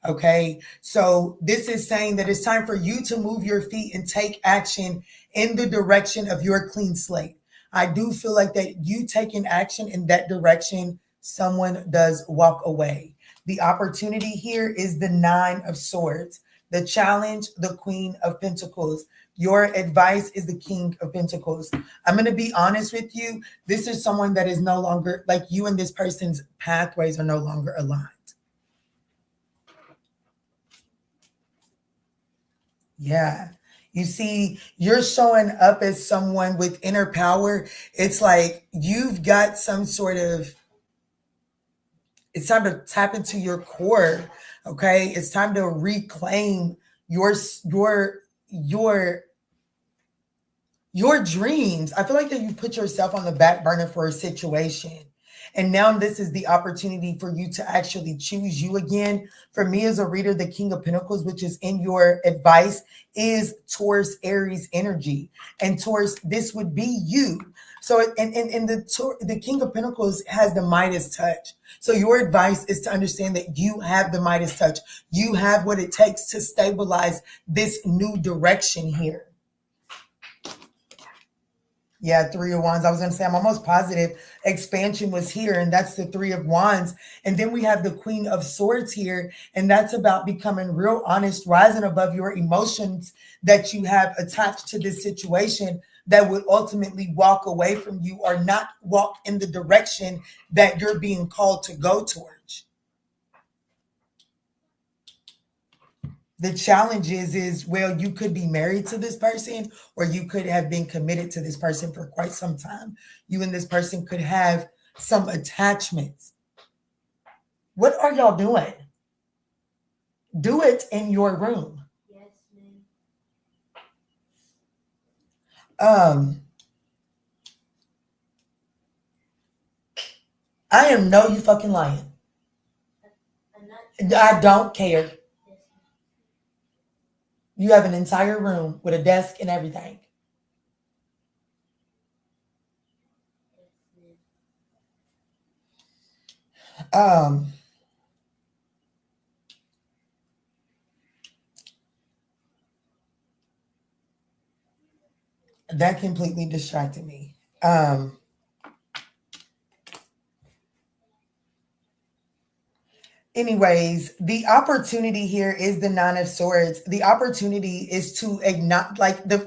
Okay. So this is saying that it's time for you to move your feet and take action in the direction of your clean slate. I do feel like that you taking action in that direction, someone does walk away. The opportunity here is the Nine of Swords. The challenge, the Queen of Pentacles. Your advice is the King of Pentacles. I'm going to be honest with you. This is someone that is no longer, like you and this person's pathways are no longer aligned. Yeah. You see, you're showing up as someone with inner power. It's like you've got some sort of, it's time to tap into your core. Okay. It's time to reclaim your dreams. I feel like that you put yourself on the back burner for a situation. And now this is the opportunity for you to actually choose you again. For me as a reader, the King of Pentacles, which is in your advice, is Taurus Aries energy. And Taurus, this would be you. So, and the King of Pentacles has the Midas touch. So your advice is to understand that you have the Midas touch. You have what it takes to stabilize this new direction here. Yeah, Three of Wands. I was going to say, I'm almost positive expansion was here, and that's the Three of Wands. And then we have the Queen of Swords here, and that's about becoming real honest, rising above your emotions that you have attached to this situation that would ultimately walk away from you or not walk in the direction that you're being called to go towards. The challenge is, well, you could be married to this person or you could have been committed to this person for quite some time. You and this person could have some attachments. What are y'all doing? Do it in your room. Yes, ma'am. I am no you fucking lying. I don't care. You have an entire room with a desk and everything. That completely distracted me. Anyways, the opportunity here is the Nine of Swords. The opportunity is to acknowledge,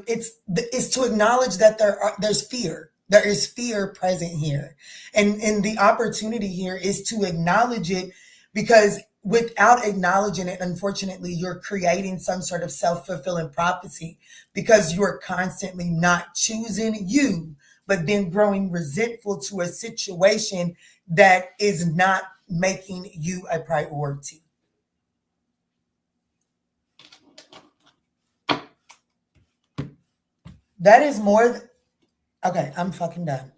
is to acknowledge that there's fear. There is fear present here, and the opportunity here is to acknowledge it, because without acknowledging it, unfortunately, you're creating some sort of self-fulfilling prophecy, because you're constantly not choosing you, but then growing resentful to a situation that is not making you a priority. That is more. Okay, I'm fucking done.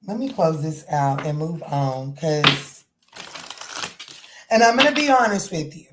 Let me close this out and move on, and I'm going to be honest with you.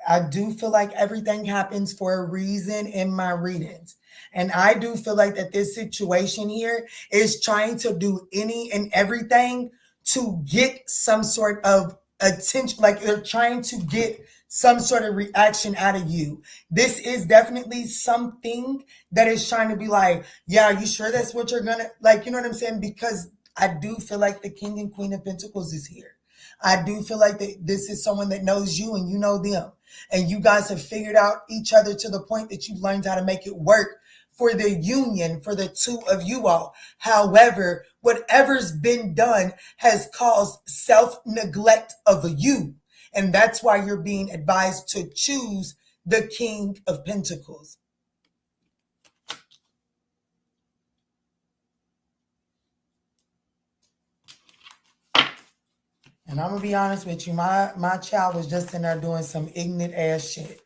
I do feel like everything happens for a reason in my readings. And I do feel like that this situation here is trying to do any and everything to get some sort of attention. Like they're trying to get some sort of reaction out of you. This is definitely something that is trying to be like, yeah, are you sure that's what you're going to, like, you know what I'm saying? Because I do feel like the King and Queen of Pentacles is here. I do feel like that this is someone that knows you and you know them. And you guys have figured out each other to the point that you've learned how to make it work for the union, for the two of you all. However, whatever's been done has caused self-neglect of you. And that's why you're being advised to choose the King of Pentacles. And I'm going to be honest with you, my child was just in there doing some ignorant ass shit.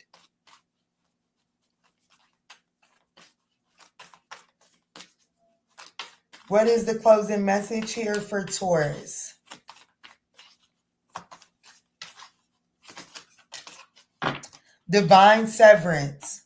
What is the closing message here for Taurus? Divine severance.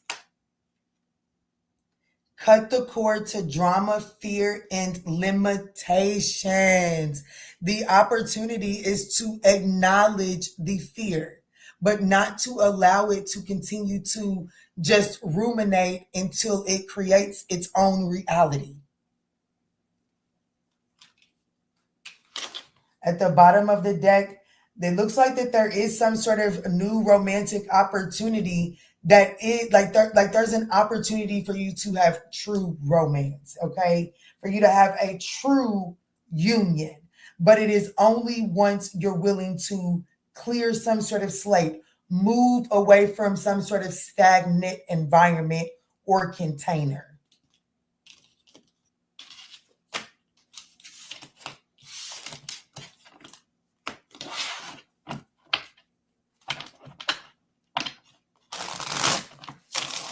Cut the cord to drama, fear, and limitations. The opportunity is to acknowledge the fear, but not to allow it to continue to just ruminate until it creates its own reality. At the bottom of the deck, it looks like that there is some sort of new romantic opportunity that is like there's an opportunity for you to have true romance, okay? For you to have a true union. But it is only once you're willing to clear some sort of slate, move away from some sort of stagnant environment or container.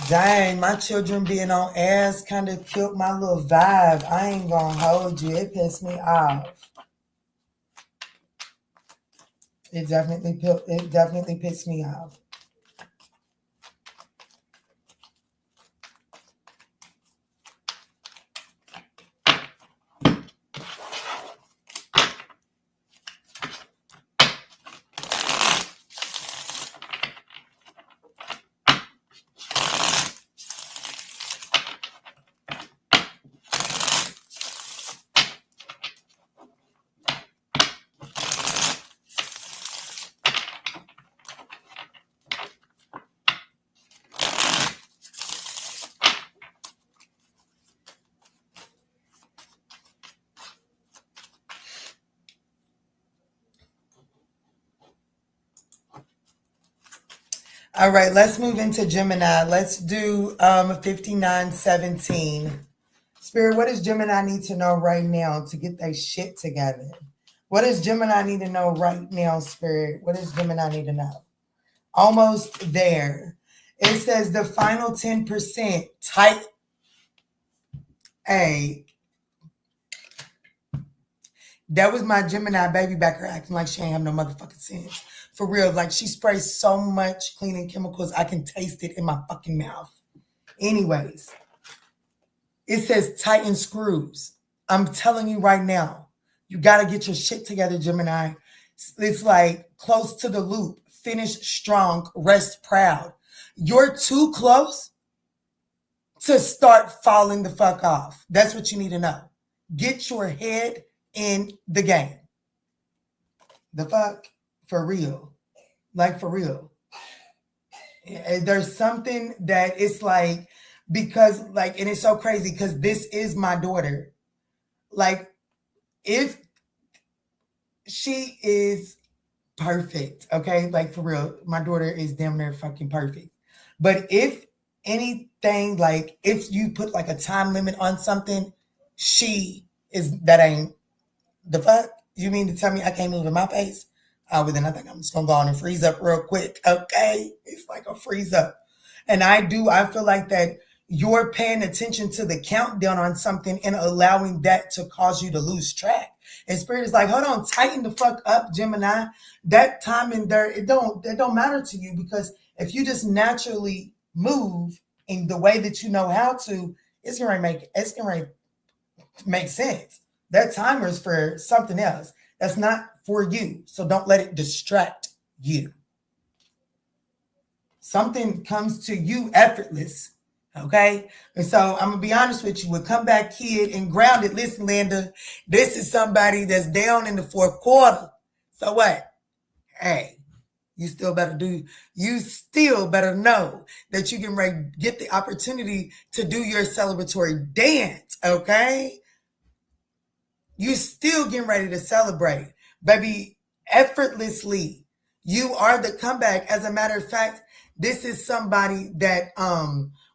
Dang, my children being on ass kind of killed my little vibe. I ain't gonna hold you. It pissed me off. It definitely pissed me off. All right, let's move into Gemini. Let's do 5917. Spirit, what does Gemini need to know right now to get their shit together? What does Gemini need to know right now, Spirit? What does Gemini need to know? Almost there. It says the final 10% type A. That was my Gemini baby back here acting like she ain't have no motherfucking sense. For real, like she sprays so much cleaning chemicals, I can taste it in my fucking mouth. Anyways, it says tighten screws. I'm telling you right now, you got to get your shit together, Gemini. It's like close to the loop. Finish strong, rest proud. You're too close to start falling the fuck off. That's what you need to know. Get your head in the game. The fuck? For real. Like for real. There's something that it's like, because like, and it's so crazy because this is my daughter. Like, if she is perfect, okay? Like for real, my daughter is damn near fucking perfect. But if anything, like if you put like a time limit on something, that ain't the fuck. You mean to tell me I can't move in my pace? Well, then I think I'm just gonna go on and freeze up real quick. Okay, it's like a freeze up, and I feel like that you're paying attention to the countdown on something and allowing that to cause you to lose track. And Spirit is like, hold on, tighten the fuck up, Gemini. That time in there, it don't matter to you, because if you just naturally move in the way that you know how to, it's gonna make sense. That timer is for something else. That's not for you. So don't let it distract you. Something comes to you effortless. Okay. And so I'm going to be honest with you. With Comeback Kid and Grounded, listen, Linda, this is somebody that's down in the fourth quarter. So what? Hey, you still better know that you can get the opportunity to do your celebratory dance. Okay. You still getting ready to celebrate, baby, effortlessly. You are the comeback. As a matter of fact, this is somebody that,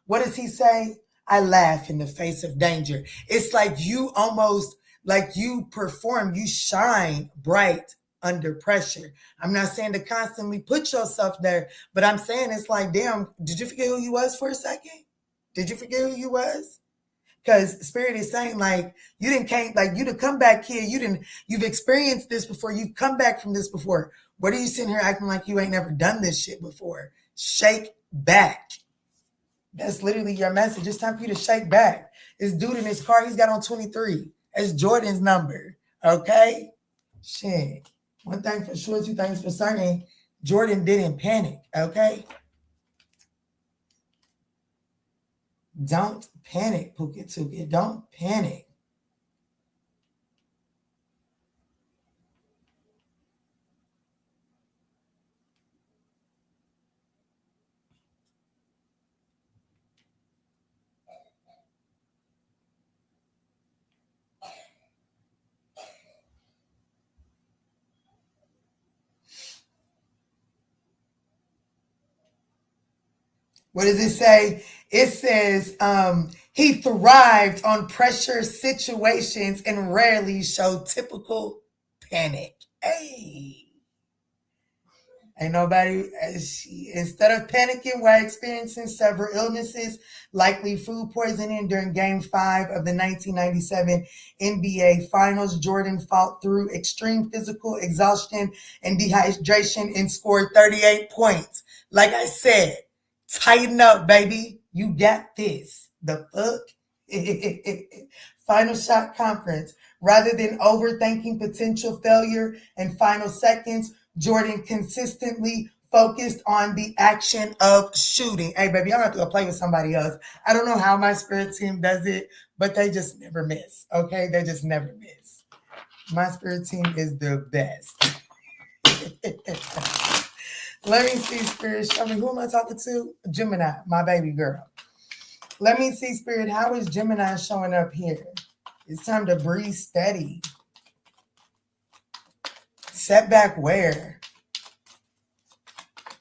what does he say? I laugh in the face of danger. It's like you almost, like you perform, you shine bright under pressure. I'm not saying to constantly put yourself there, but I'm saying it's like, damn, did you forget who you was for a second? Did you forget who you was? Because Spirit is saying, like, you the comeback kid, you've experienced this before, you've come back from this before. What are you sitting here acting like you ain't never done this shit before? Shake back. That's literally your message. It's time for you to shake back. This dude in his car, he's got on 23. That's Jordan's number. Okay? Shit. One thing for sure, two things for certain. Jordan didn't panic. Okay? Don't panic, Pookie Tookie. Don't panic. What does it say? It says he thrived on pressure situations and rarely showed typical panic. Hey. Ain't nobody, instead of panicking while experiencing several illnesses, likely food poisoning during Game 5 of the 1997 NBA Finals, Jordan fought through extreme physical exhaustion and dehydration and scored 38 points. Like I said, tighten up, baby. You got this. The fuck? Final shot conference. Rather than overthinking potential failure and final seconds, Jordan consistently focused on the action of shooting. Hey, baby, I don't have to go play with somebody else. I don't know how my spirit team does it, but they just never miss. Okay? They just never miss. My spirit team is the best. Let me see, Spirit. Show me, who am I talking to? Gemini, my baby girl. Let me see, Spirit. How is Gemini showing up here? It's time to breathe steady. Setback where?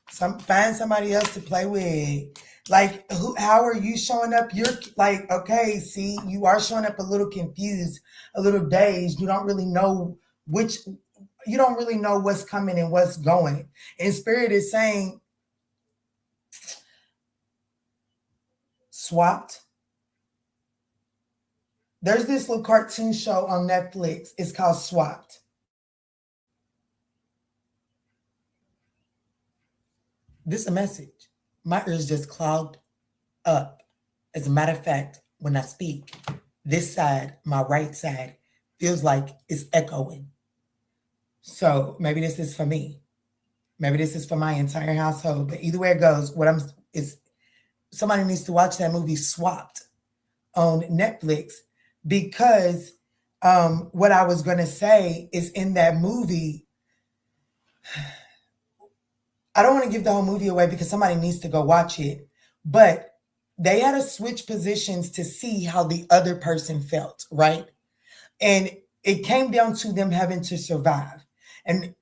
Find somebody else to play with. Like, how are you showing up? You're like, okay, see, you are showing up a little confused, a little dazed. You don't really know what's coming and what's going. And Spirit is saying, swapped. There's this little cartoon show on Netflix. It's called Swapped. This is a message. My ears just clogged up. As a matter of fact, when I speak, this side, my right side, feels like it's echoing. So maybe this is for me. Maybe this is for my entire household. But either way it goes, somebody needs to watch that movie Swapped on Netflix, because what I was going to say is, in that movie, I don't want to give the whole movie away because somebody needs to go watch it, but they had to switch positions to see how the other person felt, right? And it came down to them having to survive. And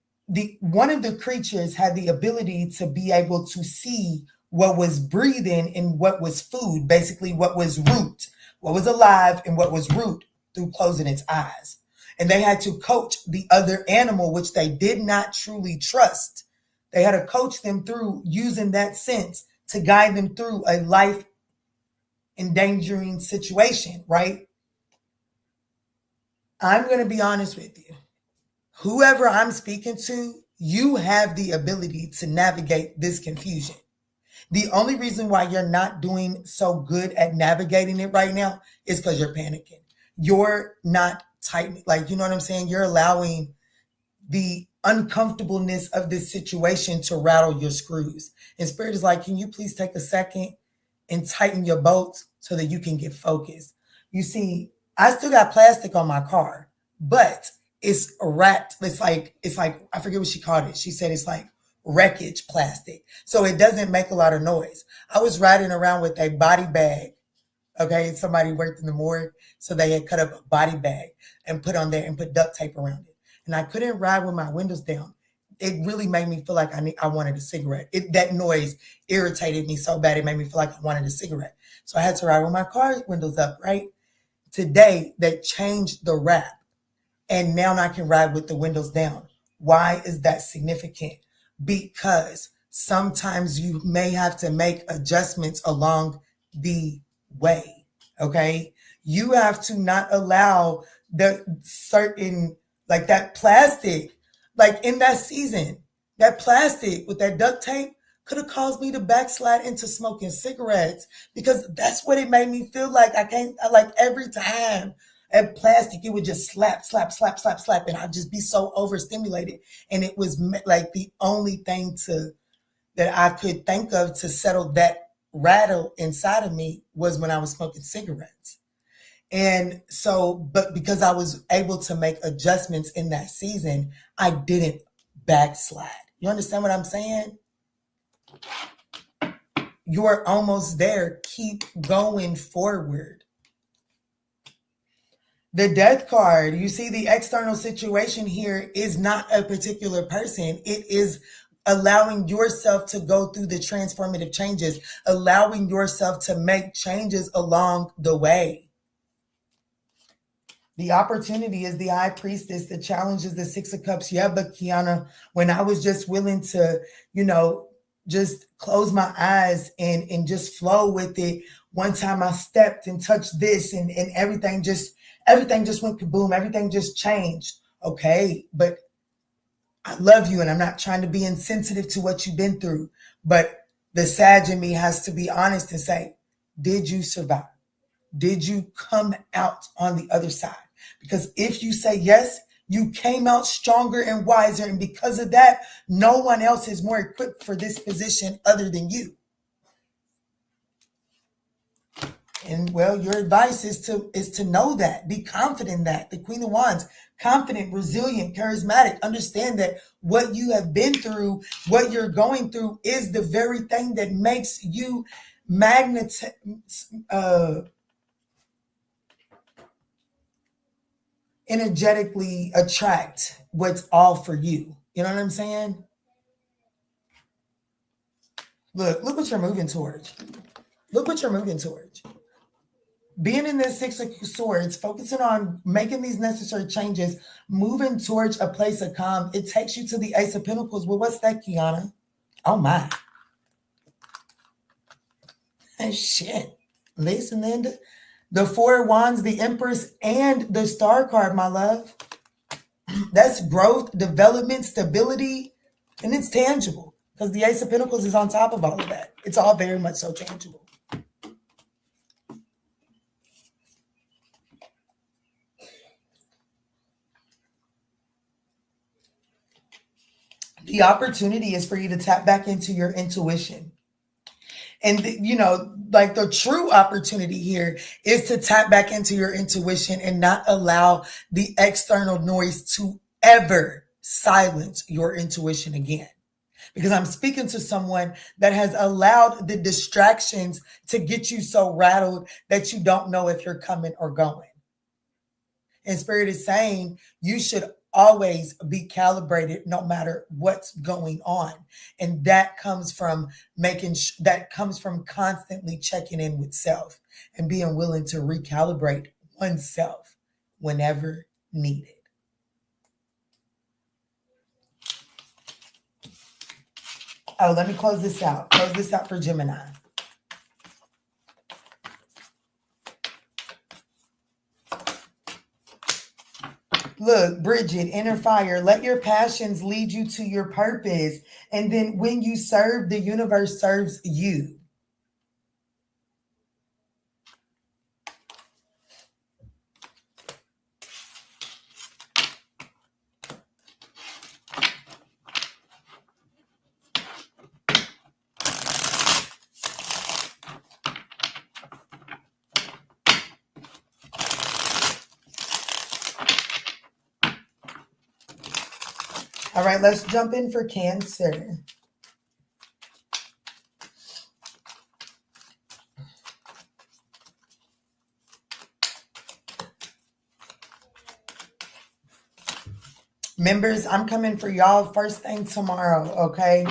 one of the creatures had the ability to be able to see what was breathing and what was food, basically what was root, what was alive and what was root, through closing its eyes. And they had to coach the other animal, which they did not truly trust. They had to coach them through using that sense to guide them through a life endangering situation, right? I'm going to be honest with you. Whoever I'm speaking to, you have the ability to navigate this confusion. The only reason why you're not doing so good at navigating it right now is because you're panicking. You're not tightening, like, you know what I'm saying? You're allowing the uncomfortableness of this situation to rattle your screws. And Spirit is like, can you please take a second and tighten your bolts so that you can get focused? You see, I still got plastic on my car, but it's wrapped. It's like, I forget what she called it. She said it's like wreckage plastic. So it doesn't make a lot of noise. I was riding around with a body bag. Okay, somebody worked in the morgue, so they had cut up a body bag and put on there and put duct tape around it. And I couldn't ride with my windows down. It really made me feel like I wanted a cigarette. That noise irritated me so bad, it made me feel like I wanted a cigarette. So I had to ride with my car windows up, right? Today, they changed the wrap, and now I can ride with the windows down. Why is that significant? Because sometimes you may have to make adjustments along the way, okay? You have to not allow the certain, like that plastic, like in that season, that plastic with that duct tape could have caused me to backslide into smoking cigarettes, because that's what it made me feel like. Like every time at plastic, it would just slap, and I'd just be so overstimulated. And it was like the only thing that I could think of to settle that rattle inside of me was when I was smoking cigarettes. And so, but because I was able to make adjustments in that season, I didn't backslide. You understand what I'm saying? You're almost there. Keep going forward. The death card, you see, the external situation here is not a particular person. It is allowing yourself to go through the transformative changes, allowing yourself to make changes along the way. The opportunity is the High Priestess. The challenge is the Six of Cups. Yeah, but Kiana, when I was just willing to, just close my eyes and just flow with it, one time I stepped and touched this and everything just went kaboom. Everything just changed. Okay, but I love you and I'm not trying to be insensitive to what you've been through. But the Sag in me has to be honest and say, did you survive? Did you come out on the other side? Because if you say yes, you came out stronger and wiser. And because of that, no one else is more equipped for this position other than you. And well, your advice is to know that, be confident in that. The Queen of Wands, confident, resilient, charismatic. Understand that what you have been through, what you're going through is the very thing that makes you energetically attract what's all for you. You know what I'm saying? Look what you're moving towards. Look what you're moving towards. Being in this Six of Swords, focusing on making these necessary changes, moving towards a place of calm, it takes you to the Ace of Pentacles. Well, what's that, Kiana? Oh, my. And shit. Listen, Linda. The Four of Wands, the Empress, and the Star card, my love. That's growth, development, stability, and it's tangible because the Ace of Pentacles is on top of all of that. It's all very much so tangible. The opportunity is for you to tap back into your intuition. And, like the true opportunity here is to tap back into your intuition and not allow the external noise to ever silence your intuition again. Because I'm speaking to someone that has allowed the distractions to get you so rattled that you don't know if you're coming or going. And Spirit is saying you should always be calibrated no matter what's going on. And that comes from constantly checking in with self and being willing to recalibrate oneself whenever needed. Oh, let me close this out. Close this out for Gemini. Look, Bridget, inner fire, let your passions lead you to your purpose. And then when you serve, the universe serves you. All right, let's jump in for Cancer. Members, I'm coming for y'all first thing tomorrow, okay?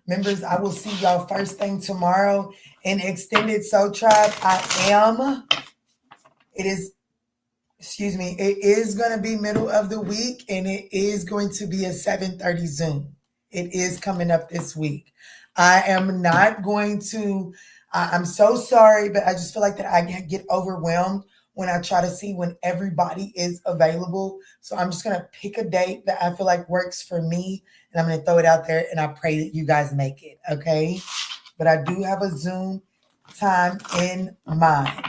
Members, I will see y'all first thing tomorrow in Extended Soul Tribe. It is going to be middle of the week, and it is going to be a 7:30 Zoom. It is coming up this week. I am not going to, I'm so sorry, but I just feel like that I get overwhelmed when I try to see when everybody is available. So I'm just going to pick a date that I feel like works for me, and I'm going to throw it out there, and I pray that you guys make it, okay? But I do have a Zoom time in mind.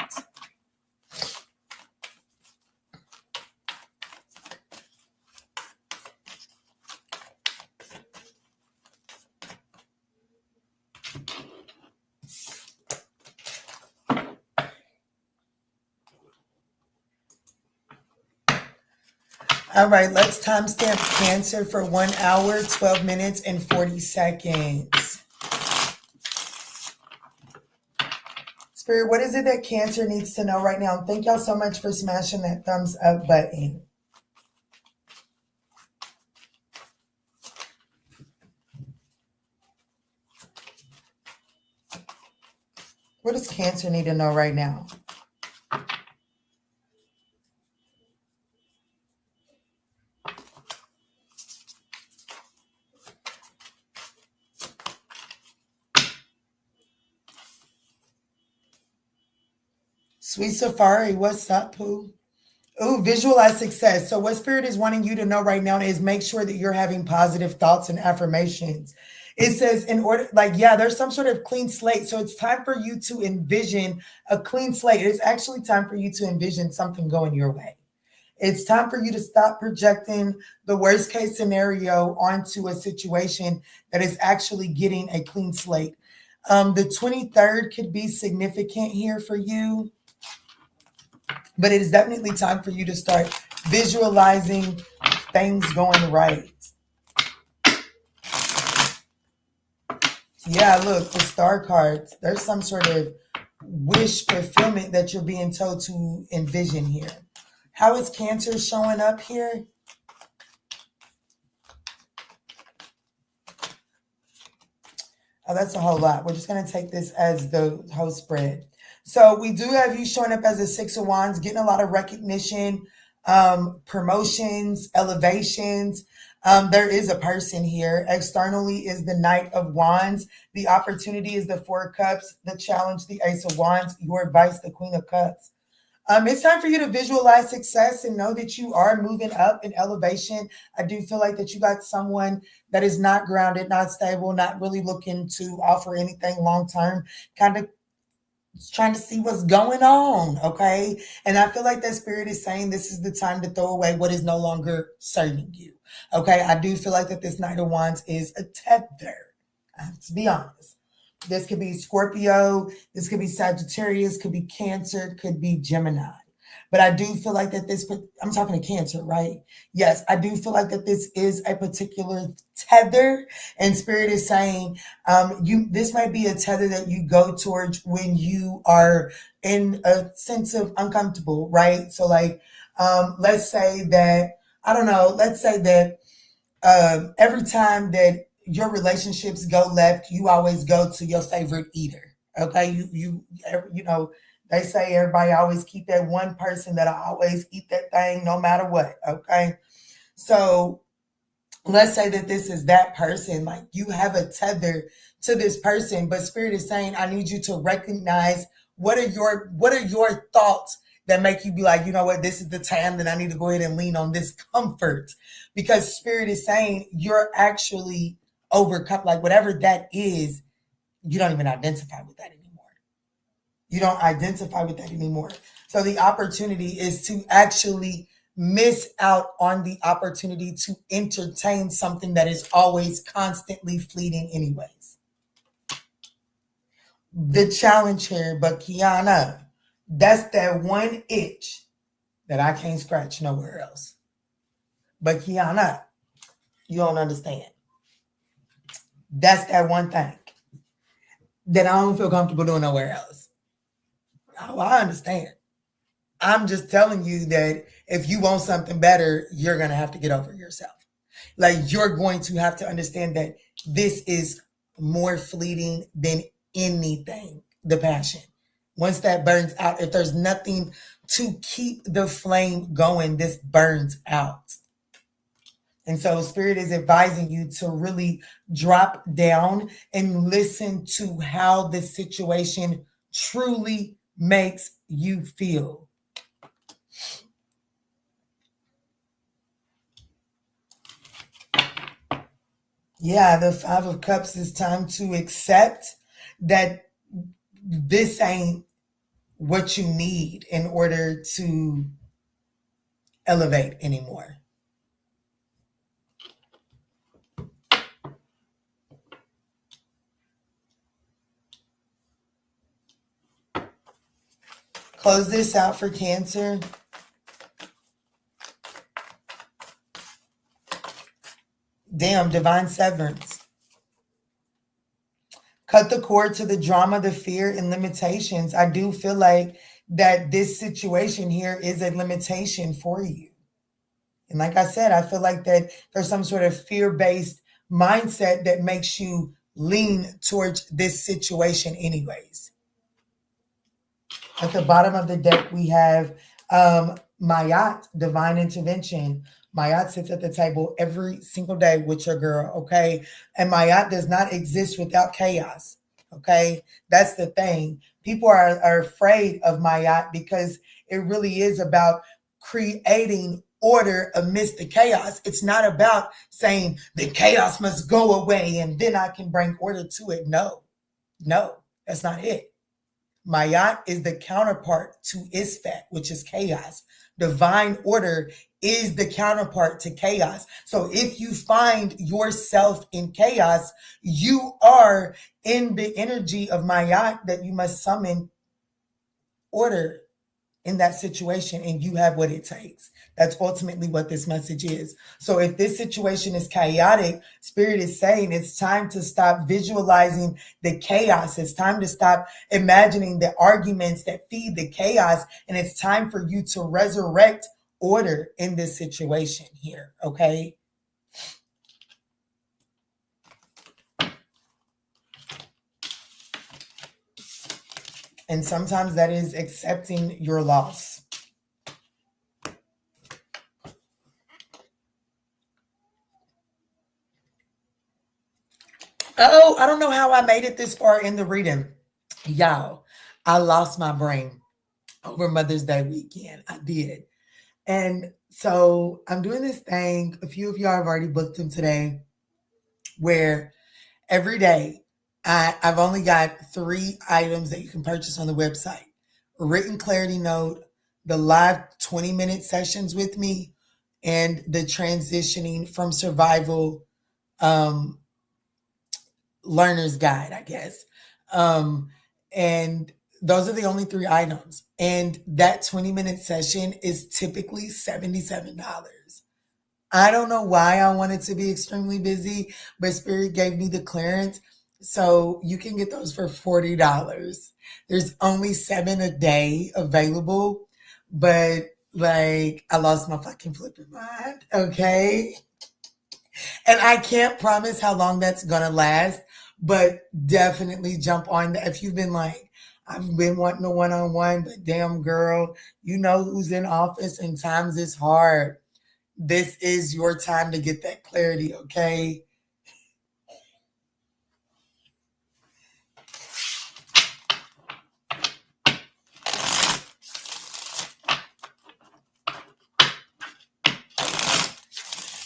All right, let's timestamp Cancer for 1 hour, 12 minutes, and 40 seconds. Spirit, what is it that Cancer needs to know right now? Thank y'all so much for smashing that thumbs up button. What does Cancer need to know right now? Sweet Safari, what's up, Pooh? Ooh, visualize success. So what Spirit is wanting you to know right now is make sure that you're having positive thoughts and affirmations. It says in order, like, yeah, there's some sort of clean slate. So it's time for you to envision a clean slate. It's actually time for you to envision something going your way. It's time for you to stop projecting the worst case scenario onto a situation that is actually getting a clean slate. The 23rd could be significant here for you, but it is definitely time for you to start visualizing things going right. Yeah, look, the star cards. There's some sort of wish fulfillment that you're being told to envision here. How is Cancer showing up here? Oh, that's a whole lot. We're just going to take this as the whole spread. So we do have you showing up as a Six of Wands, getting a lot of recognition, promotions, elevations. There is a person here. Externally is the Knight of Wands. The opportunity is the Four of Cups. The challenge, the Ace of Wands. Your advice, the Queen of Cups. It's time for you to visualize success and know that you are moving up in elevation. I do feel like that you got someone that is not grounded, not stable, not really looking to offer anything long term, kind of trying to see what's going on. Okay. And I feel like that Spirit is saying this is the time to throw away what is no longer serving you. Okay. I do feel like that this Knight of Wands is a tether. I have to be honest. This could be Scorpio. This could be Sagittarius. Could be Cancer. Could be Gemini. But I do feel like that this, I'm talking to Cancer, right? Yes, I do feel like that this is a particular tether. And Spirit is saying this might be a tether that you go towards when you are in a sense of uncomfortable, right? So like, let's say that, I don't know, let's say that every time that your relationships go left, you always go to your favorite eater. Okay, you know, they say everybody always keep that one person that'll always eat that thing no matter what. Okay, so let's say that this is that person. Like you have a tether to this person, but Spirit is saying, I need you to recognize what are your thoughts that make you be like, you know what, this is the time that I need to go ahead and lean on this comfort, because Spirit is saying you're actually overcome, like whatever that is, you don't even identify with that anymore. You don't identify with that anymore. So the opportunity is to actually miss out on the opportunity to entertain something that is always constantly fleeting anyways. The challenge here, but Kiana, that's that one itch that I can't scratch nowhere else. But Kiana, you don't understand. That's that one thing that I don't feel comfortable doing nowhere else. Oh, I understand. I'm just telling you that if you want something better, you're going to have to get over yourself. Like you're going to have to understand that this is more fleeting than anything, the passion. Once that burns out, if there's nothing to keep the flame going, this burns out. And so Spirit is advising you to really drop down and listen to how the situation truly makes you feel. Yeah, the Five of Cups is time to accept that this ain't what you need in order to elevate anymore. Close this out for Cancer. Damn, divine severance. Cut the cord to the drama, the fear, and limitations. I do feel like that this situation here is a limitation for you. And like I said, I feel like that there's some sort of fear-based mindset that makes you lean towards this situation anyways. At the bottom of the deck, we have Mayat, divine intervention. Mayat sits at the table every single day with your girl, okay? And Mayat does not exist without chaos, okay? That's the thing. People are afraid of Mayat because it really is about creating order amidst the chaos. It's not about saying the chaos must go away and then I can bring order to it. No, that's not it. Mayat is the counterpart to Isfat, which is chaos. Divine order is the counterpart to chaos. So if you find yourself in chaos, you are in the energy of Mayat that you must summon order in that situation, and you have what it takes. That's ultimately what this message is. So if this situation is chaotic, Spirit is saying it's time to stop visualizing the chaos. It's time to stop imagining the arguments that feed the chaos. And it's time for you to resurrect order in this situation here, okay? And sometimes that is accepting your loss. Oh, I don't know how I made it this far in the reading. Y'all, I lost my brain over Mother's Day weekend. I did. And so I'm doing this thing. A few of y'all have already booked them today, where every day I've only got 3 items that you can purchase on the website: a written clarity note, the live 20-minute sessions with me, and the transitioning from survival learner's guide, I guess. And those are the only 3 items. And that 20-minute session is typically $77. I don't know why I wanted to be extremely busy, but Spirit gave me the clearance. So you can get those for $40. There's only 7 a day available, but like I lost my fucking flipping mind. Okay. And I can't promise how long that's gonna last, but definitely jump on that. If you've been like, I've been wanting a one-on-one, but damn girl, you know who's in office and times is hard. This is your time to get that clarity, okay?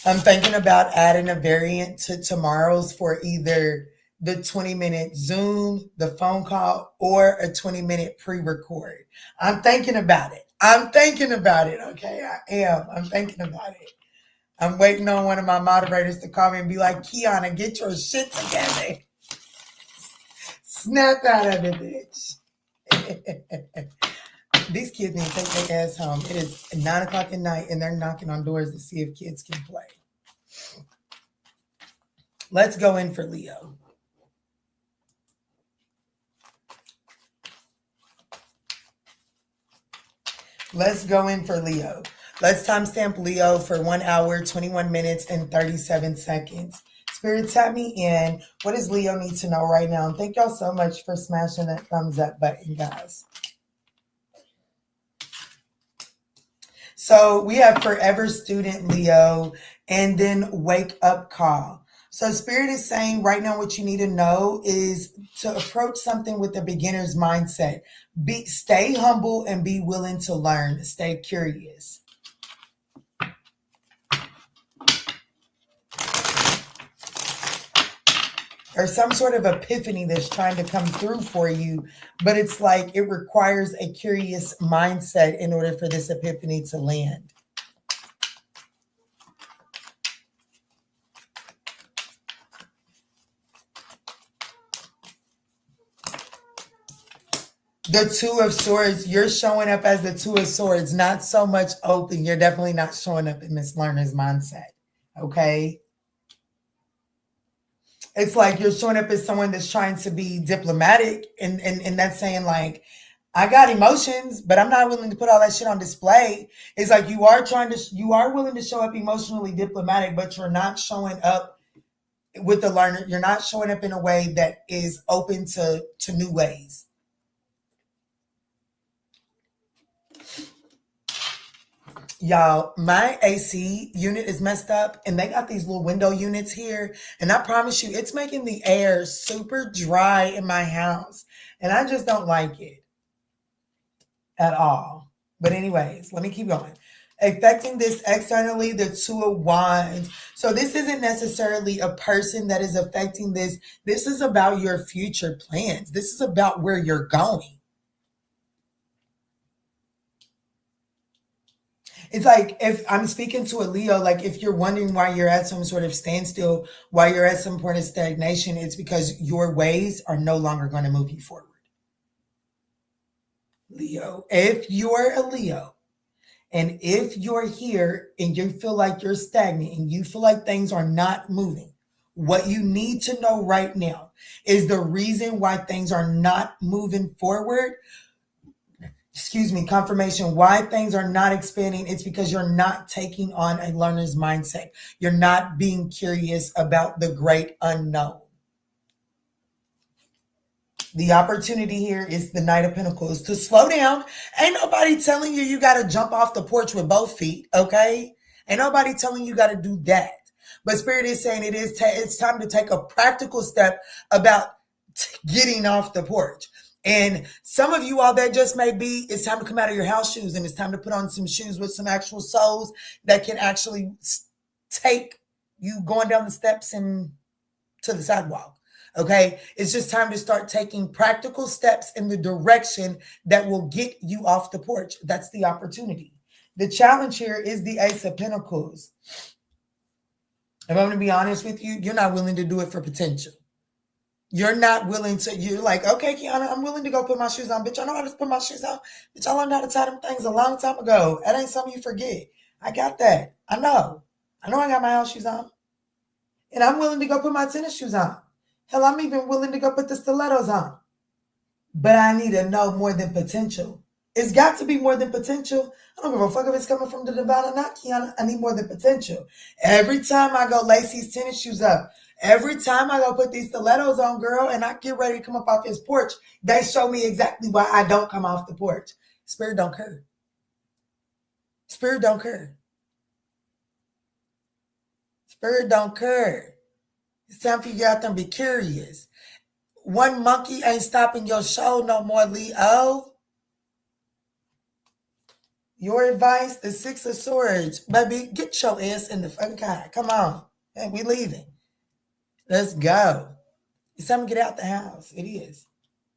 I'm thinking about adding a variant to tomorrow's for either the 20-minute Zoom, the phone call, or a 20-minute pre-record. I'm thinking about it. Okay? I am. I'm thinking about it. I'm waiting on one of my moderators to call me and be like, Kiana, get your shit together. Snap out of it, bitch. These kids need to take their ass home. It is 9 o'clock at night and they're knocking on doors to see if kids can play. Let's go in for Leo. Let's go in for Leo. Let's timestamp Leo for 1 hour, 21 minutes, and 37 seconds. Spirit, tap me in. What does Leo need to know right now? And thank y'all so much for smashing that thumbs up button, guys. So we have Forever Student Leo and then Wake Up Call. So Spirit is saying right now what you need to know is to approach something with a beginner's mindset. Stay humble and be willing to learn. Stay curious. Or some sort of epiphany that's trying to come through for you, but it's like it requires a curious mindset in order for this epiphany to land. The 2 of Swords, you're showing up as the 2 of Swords, not so much open. You're definitely not showing up in this learner's mindset, okay? It's like you're showing up as someone that's trying to be diplomatic and that's saying like, I got emotions, but I'm not willing to put all that shit on display. It's like you are willing to show up emotionally diplomatic, but you're not showing up with the learner. You're not showing up in a way that is open to new ways. Y'all, my AC unit is messed up and they got these little window units here. And I promise you, it's making the air super dry in my house. And I just don't like it at all. But anyways, let me keep going. Affecting this externally, the Two of Wands. So this isn't necessarily a person that is affecting this. This is about your future plans. This is about where you're going. It's like if I'm speaking to a Leo, like if you're wondering why you're at some sort of standstill, why you're at some point of stagnation, it's because your ways are no longer going to move you forward. Leo, if you're a Leo, and if you're here and you feel like you're stagnant and you feel like things are not moving, what you need to know right now is the reason why things are not moving forward. Confirmation why things are not expanding. It's because you're not taking on a learner's mindset. You're not being curious about the great unknown. The opportunity here is the Knight of Pentacles to slow down. Ain't nobody telling you you got to jump off the porch with both feet, okay? Ain't nobody telling you got to do that. But Spirit is saying it's time to take a practical step about getting off the porch. And some of you all that just may be, it's time to come out of your house shoes and it's time to put on some shoes with some actual soles that can actually take you going down the steps and to the sidewalk. Okay, it's just time to start taking practical steps in the direction that will get you off the porch. That's the opportunity. The challenge here is the Ace of Pentacles. If I'm going to be honest with you, you're not willing to do it for potential. You're not willing to, you're like, okay, Kiana, I'm willing to go put my shoes on. Bitch, I know how to put my shoes on. Bitch, I learned how to tie them things a long time ago. That ain't something you forget. I got that. I know I got my house shoes on. And I'm willing to go put my tennis shoes on. Hell, I'm even willing to go put the stilettos on. But I need to know more than potential. It's got to be more than potential. I don't give a fuck if it's coming from the divine or not, Kiana. I need more than potential. Every time I go lace these tennis shoes up, every time I go put these stilettos on, girl, and I get ready to come up off his porch, they show me exactly why I don't come off the porch. Spirit don't care. Spirit don't care. Spirit don't care. It's time for you to get out there and be curious. One monkey ain't stopping your show no more, Leo. Your advice, the Six of Swords. Baby, get your ass in the fucking car. Come on. Hey, we leaving. Let's go. It's time to get out the house. It is.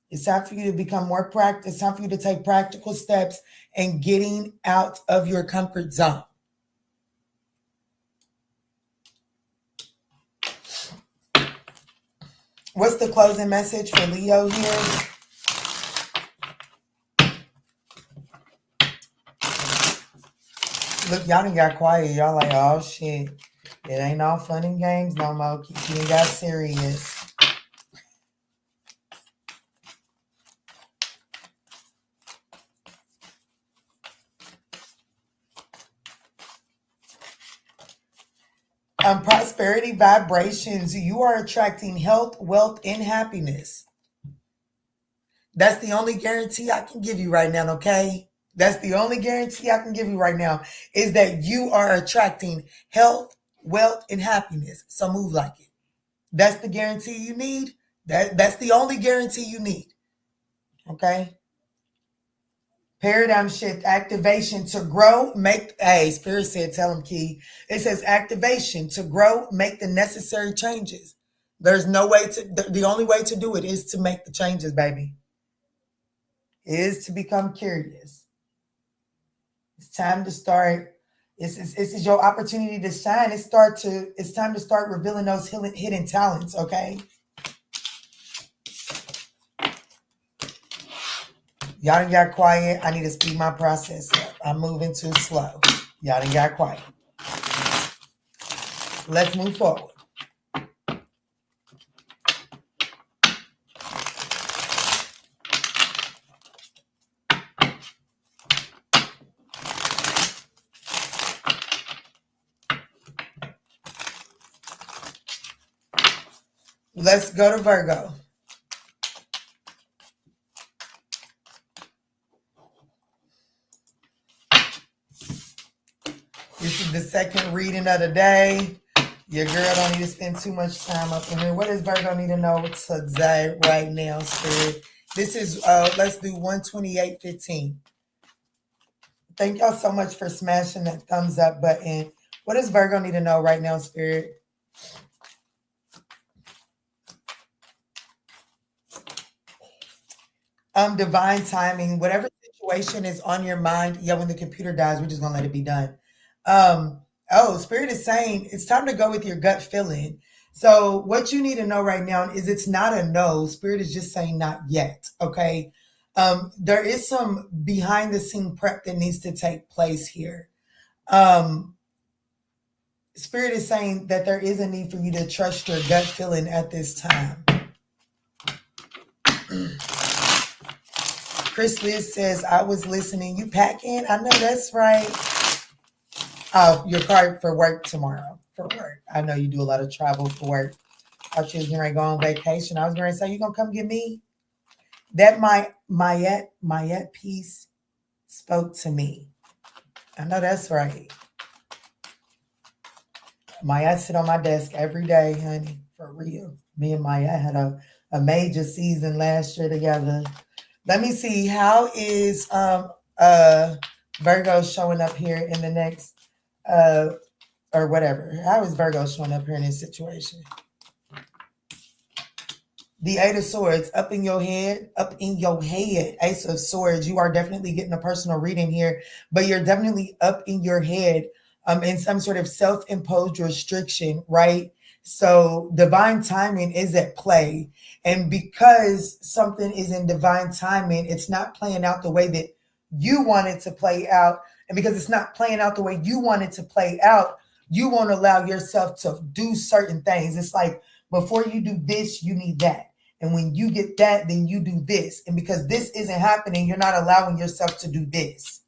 It's time for you to become more practical. It's time for you to take practical steps and getting out of your comfort zone. What's the closing message for Leo here? Look, y'all done got quiet. Y'all like, oh shit. It ain't all fun and games no more. You got serious. Prosperity vibrations. You are attracting health, wealth, and happiness. That's the only guarantee I can give you right now, okay? That's the only guarantee I can give you right now is that you are attracting health, wealth, and happiness. So move like it. That's the guarantee you need. That's the only guarantee you need. Okay? Paradigm shift, activation to grow, Spirit said, tell him, Key. It says activation to grow, make the necessary changes. There's no way the only way to do it is to make the changes, baby. Is to become curious. It's time to start. This is your opportunity to shine. It's time to start revealing those hidden talents, okay? Y'all done got quiet. I need to speed my process up. I'm moving too slow. Y'all done got quiet. Let's move forward. Let's go to Virgo. This is the second reading of the day. Your girl don't need to spend too much time up in here. What does Virgo need to know today, right now, Spirit? This is, let's do 128.15. Thank y'all so much for smashing that thumbs up button. What does Virgo need to know right now, Spirit? Divine timing, whatever situation is on your mind. Yeah, when the computer dies, we're just gonna let it be done. Spirit is saying it's time to go with your gut feeling. So what you need to know right now is it's not a no. Spirit is just saying not yet. Okay. There is some behind the scene prep that needs to take place here. Spirit is saying that there is a need for you to trust your gut feeling at this time. Chris Liz says, I was listening. You packing? I know that's right. Oh, your car for work tomorrow. For work. I know you do a lot of travel for work. I was going to go on vacation. I was going to say, you going to come get me? That Mayette piece spoke to me. I know that's right. Mayette sit on my desk every day, honey. For real. Me and Mayette had a major season last year together. Let me see. How is Virgo showing up here in the next or whatever? How is Virgo showing up here in this situation? The Eight of Swords, up in your head. Ace of Swords. You are definitely getting a personal reading here, but you're definitely up in your head in some sort of self-imposed restriction, right? So divine timing is at play. And because something is in divine timing, it's not playing out the way that you want it to play out. And because it's not playing out the way you want it to play out, you won't allow yourself to do certain things. It's like, before you do this, you need that. And when you get that, then you do this. And because this isn't happening, you're not allowing yourself to do this.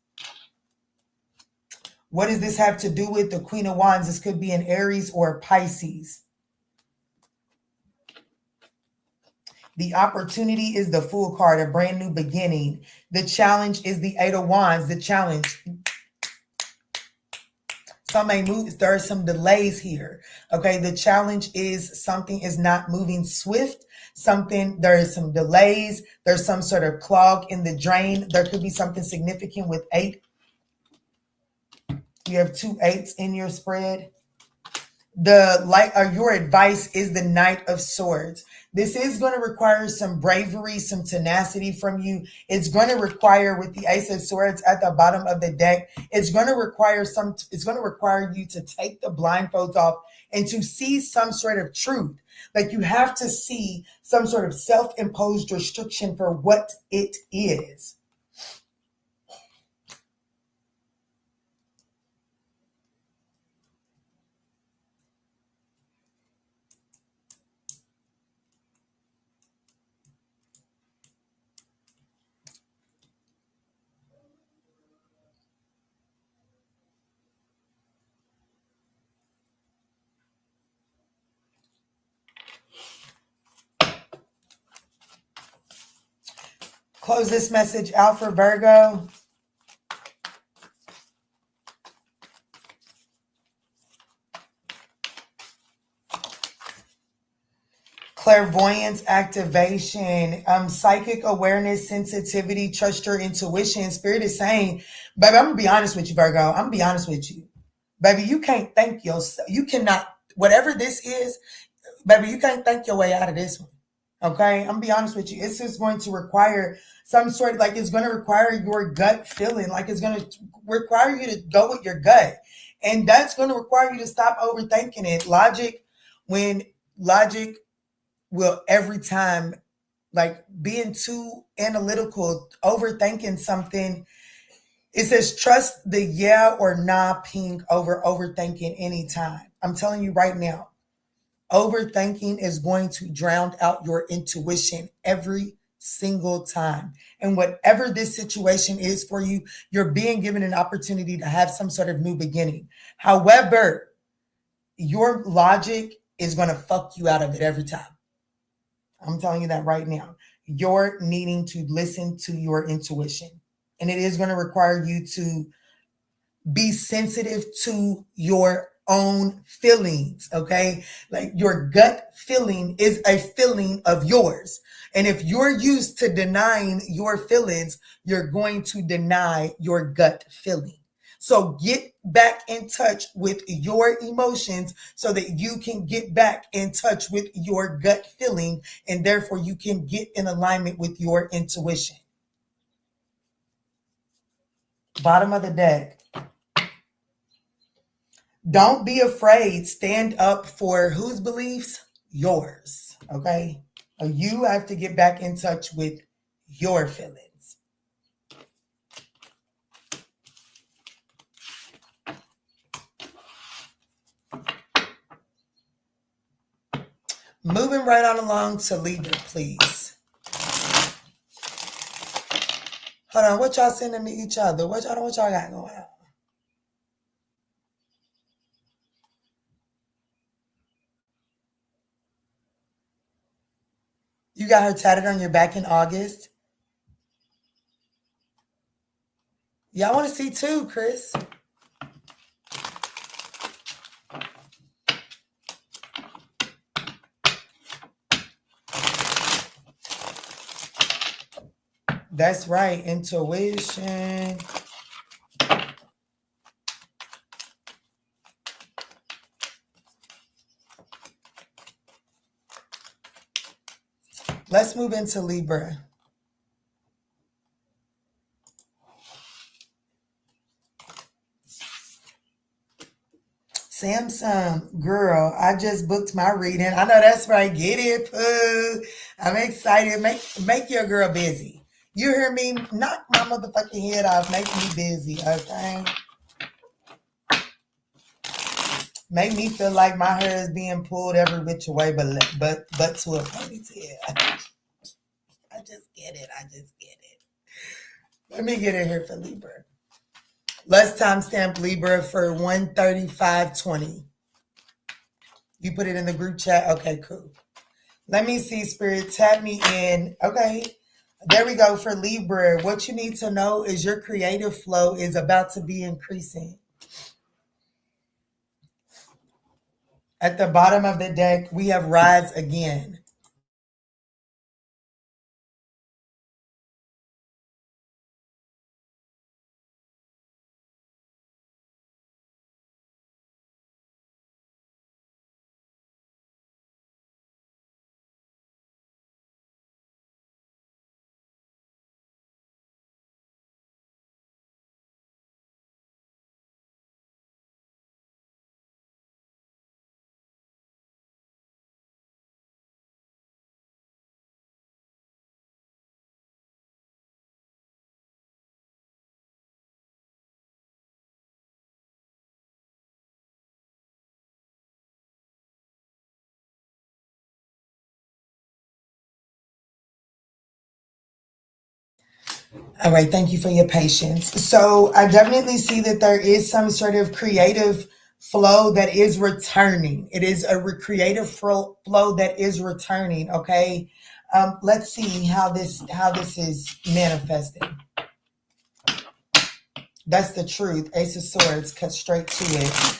What does this have to do with the Queen of Wands? This could be an Aries or a Pisces. The opportunity is the Fool card, a brand new beginning. The challenge is the Eight of Wands. The challenge. Some may move. There are some delays here. Okay. The challenge is something is not moving swift. There is some delays. There's some sort of clog in the drain. There could be something significant with 8. You have 2 8s in your spread. Your advice is the Knight of Swords. This is going to require some bravery, some tenacity from you. It's going to require, with the Ace of Swords at the bottom of the deck, it's going to require you to take the blindfolds off and to see some sort of truth. Like, you have to see some sort of self-imposed restriction for what it is. Close this message out for Virgo. Clairvoyance activation, psychic awareness, sensitivity, trust your intuition. Spirit is saying, baby, I'm going to be honest with you, Virgo. I'm going to be honest with you. Baby, you can't thank yourself. You cannot, whatever this is, baby, you can't thank your way out of this one. Okay? I'm going to be honest with you. It's just going to require some sort of, like, it's going to require your gut feeling. Like, it's going to require you to go with your gut. And that's going to require you to stop overthinking it. Logic will every time, like, being too analytical, overthinking something. It says trust the yeah or nah ping over overthinking anytime. I'm telling you right now, overthinking is going to drown out your intuition every single time. And whatever this situation is for you, you're being given an opportunity to have some sort of new beginning. However, your logic is going to fuck you out of it every time. I'm telling you that right now. You're needing to listen to your intuition. And it is going to require you to be sensitive to your own feelings, okay? Like your gut feeling is a feeling of yours. And if you're used to denying your feelings, you're going to deny your gut feeling. So get back in touch with your emotions so that you can get back in touch with your gut feeling, and therefore you can get in alignment with your intuition. Bottom of the deck. Don't be afraid. Stand up for whose beliefs? Yours. Okay? You have to get back in touch with your feelings. Moving right on along to Libra, please. Hold on. What y'all sending to each other? What y'all got going on? You got her tatted on your back in August? Yeah, I want to see too, Chris. That's right. Intuition. Let's move into Libra. Samsung, girl, I just booked my reading. I know that's right. Get it, Pooh. I'm excited. Make your girl busy. You hear me? Knock my motherfucking head off. Make me busy, okay? Make me feel like my hair is being pulled every which way, but to a ponytail. I just get it. Let me get in here for Libra. Let's timestamp Libra for 135:20. You put it in the group chat? Okay, cool. Let me see, Spirit. Tap me in. Okay. There we go for Libra. What you need to know is your creative flow is about to be increasing. At the bottom of the deck, we have Rise again. All right, thank you for your patience. So I definitely see that there is some sort of creative flow that is returning. It is a creative flow that is returning. Okay, let's see how this is manifesting. That's the truth. Ace of Swords, cut straight to it.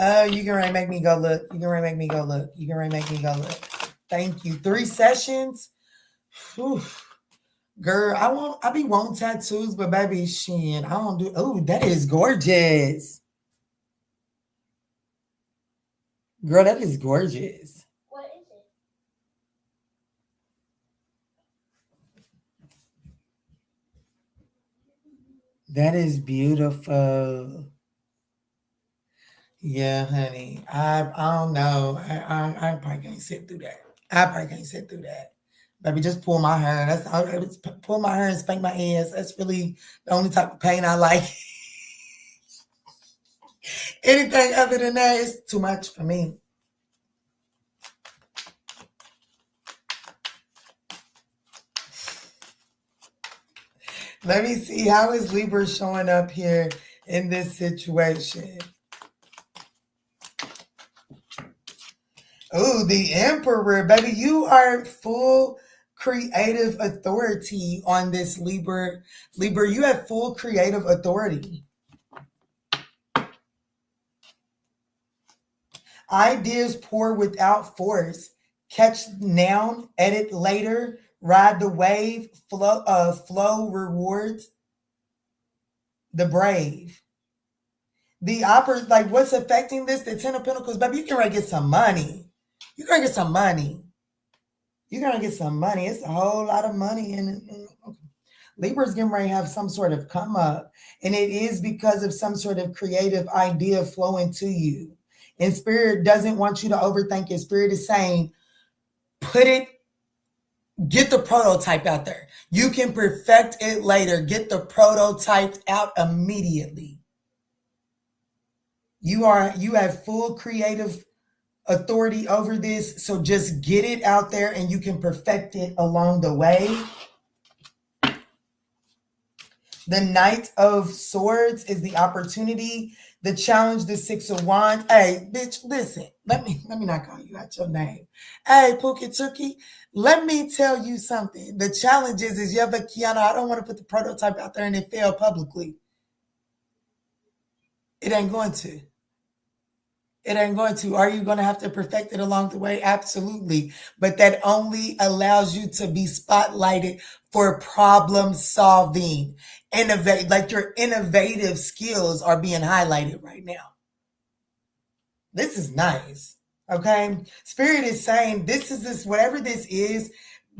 Oh, you can really make me go look. Thank you. 3 sessions. Whew. Girl, I be wanting tattoos, but baby, shit, I don't do. Oh, that is gorgeous. Girl, that is gorgeous. What is it? That is beautiful. Yeah, honey. I don't know. I probably can't sit through that. Baby, just pull my hair. That's all. Pull my hair and spank my ass. That's really the only type of pain I like. Anything other than that is too much for me. Let me see, how is Libra showing up here in this situation? Oh, the Emperor, baby, you are full creative authority on this, Libra. Libra, you have full creative authority. Ideas pour without force. Catch now, edit later, ride the wave, flow rewards the brave. The opera, like what's affecting this? The Ten of Pentacles, baby, you can get some money. You're gonna get some money. You're gonna get some money. It's a whole lot of money in it. Libra's getting ready to have some sort of come up, and it is because of some sort of creative idea flowing to you. And Spirit doesn't want you to overthink it. Spirit is saying, get the prototype out there. You can perfect it later. Get the prototype out immediately. You have full creative authority over this. So just get it out there and you can perfect it along the way. The Knight of Swords is the opportunity. The challenge, the Six of Wands. Hey, bitch, listen. Let me not call you out your name. Hey, Pookie Tookie, let me tell you something. The challenge is you have a Kiana, I don't want to put the prototype out there and it fail publicly. It ain't going to. It ain't going to. Are you going to have to perfect it along the way? Absolutely. But that only allows you to be spotlighted for problem solving. Innovate, like your innovative skills are being highlighted right now. This is nice. Okay. Spirit is saying this, whatever this is,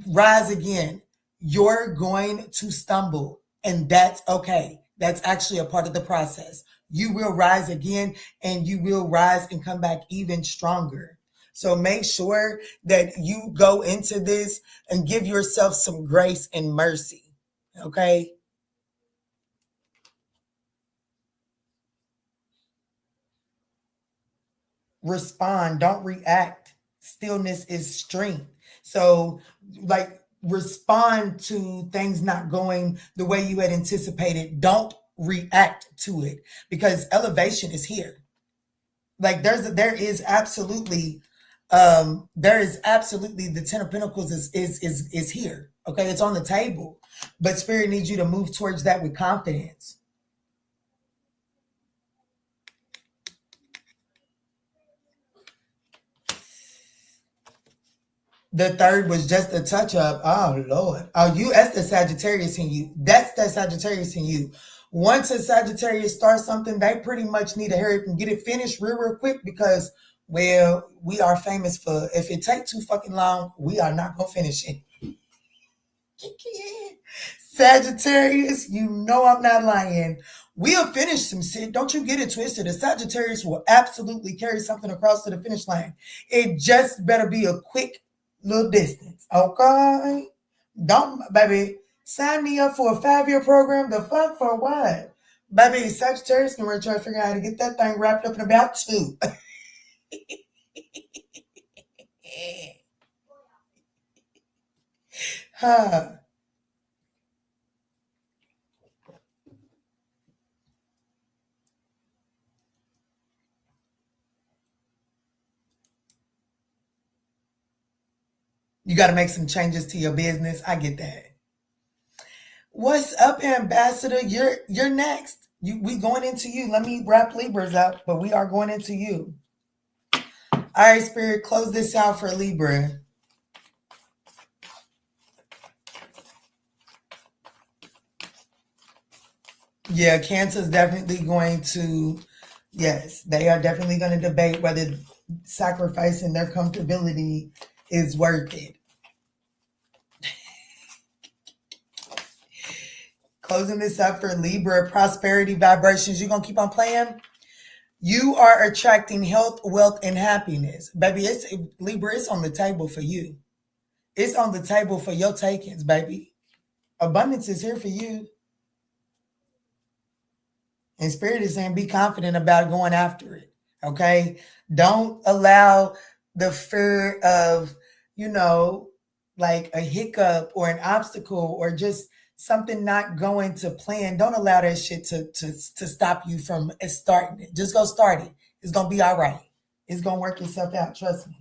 rise again. You're going to stumble, and that's okay. That's actually a part of the process. You will rise again, and you will rise and come back even stronger. So make sure that you go into this and give yourself some grace and mercy. Okay. Respond, don't react. Stillness is strength. So like respond to things not going the way you had anticipated. Don't react to it because elevation is here. Like there is absolutely the Ten of Pentacles is here. Okay, it's on the table, but Spirit needs you to move towards that with confidence. The third was just a touch up. Oh, Lord. Oh, that's the Sagittarius in you. That's the Sagittarius in you. Once a Sagittarius starts something, they pretty much need to hurry up and get it finished real quick because, well, we are famous for, if it takes too fucking long, we are not going to finish it. Sagittarius, you know I'm not lying. We'll finish some shit. Don't you get it twisted. A Sagittarius will absolutely carry something across to the finish line. It just better be a quick little distance, okay? Don't, baby, sign me up for a 5-year program. The fuck for what? Baby, Sagittarius can try to figure out how to get that thing wrapped up in about 2. Huh. You got to make some changes to your business. I get that. What's up, Ambassador? You're next. We going into you. Let me wrap Libras up, but we are going into you. All right, Spirit, close this out for Libra. Yeah, Cancer's definitely going to, yes, they are definitely going to debate whether sacrificing their comfortability is worth it. Closing this up for Libra, prosperity vibrations. You gonna keep on playing? You are attracting health, wealth, and happiness. Baby, Libra, it's on the table for you. It's on the table for your takings, baby. Abundance is here for you. And Spirit is saying be confident about going after it, okay? Don't allow the fear of, like a hiccup or an obstacle or just something not going to plan. Don't allow that shit to stop you from starting it. Just go start it. It's going to be all right. It's going to work itself out. Trust me.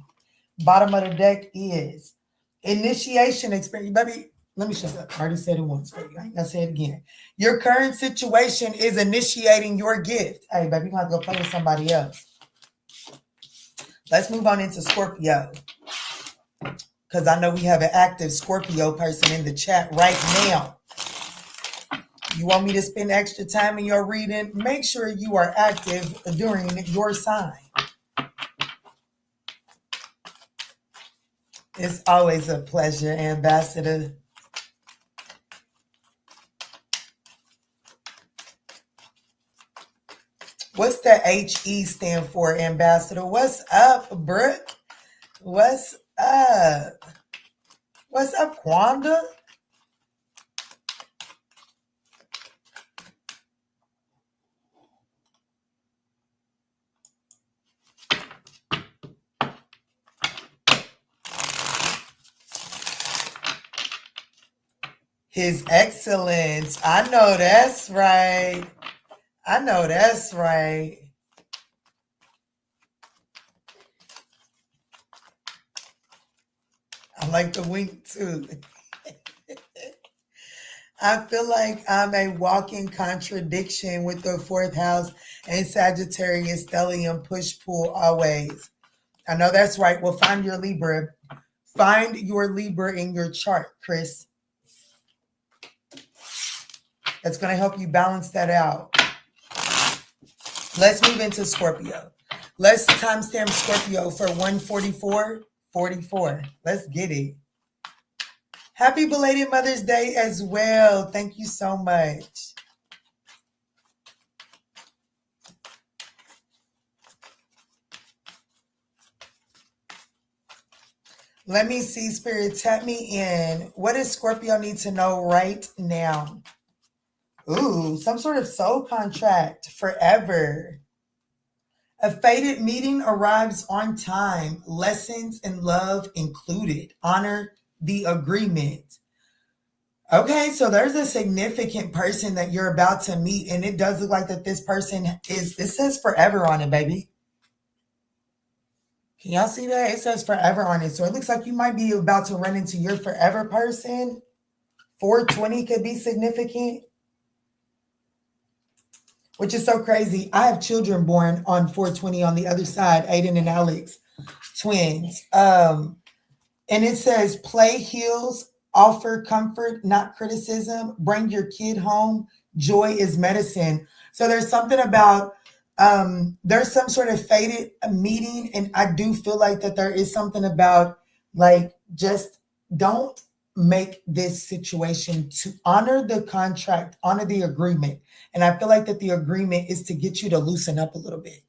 Bottom of the deck is Initiation experience. Baby, let me shut up. I already said it once for you. I ain't gonna say it again. Your current situation is initiating your gift. Hey, baby, you're gonna have to go play with somebody else. Let's move on into Scorpio. Because I know we have an active Scorpio person in the chat right now. You want me to spend extra time in your reading? Make sure you are active during your sign. It's always a pleasure, Ambassador. What's the HE stand for, Ambassador? What's up, Brooke? What's up? What's up, Kwanda? His Excellence. I know that's right. I know that's right. I like the wink too. I feel like I'm a walking contradiction with the fourth house and Sagittarius stellium push-pull always. I know that's right. Well, find your Libra. Find your Libra in your chart, Chris. That's going to help you balance that out. Let's move into Scorpio. Let's timestamp Scorpio for 144:44. Let's get it. Happy belated Mother's Day as well. Thank you so much. Let me see, Spirit. Tap me in. What does Scorpio need to know right now? Ooh, some sort of soul contract forever. A fated meeting arrives on time. Lessons and love included. Honor the agreement. Okay, so there's a significant person that you're about to meet, and it does look like that this person is, it says forever on it, baby. Can y'all see that? It says forever on it. So it looks like you might be about to run into your forever person. 420 could be significant, which is so crazy. I have children born on 420 on the other side, Aiden and Alex, twins. And it says play heals, offer comfort, not criticism, bring your kid home, joy is medicine. So there's something about, there's some sort of fated meeting, and I do feel like that there is something about, like, just don't make this situation, to honor the contract, honor the agreement. And I feel like that the agreement is to get you to loosen up a little bit.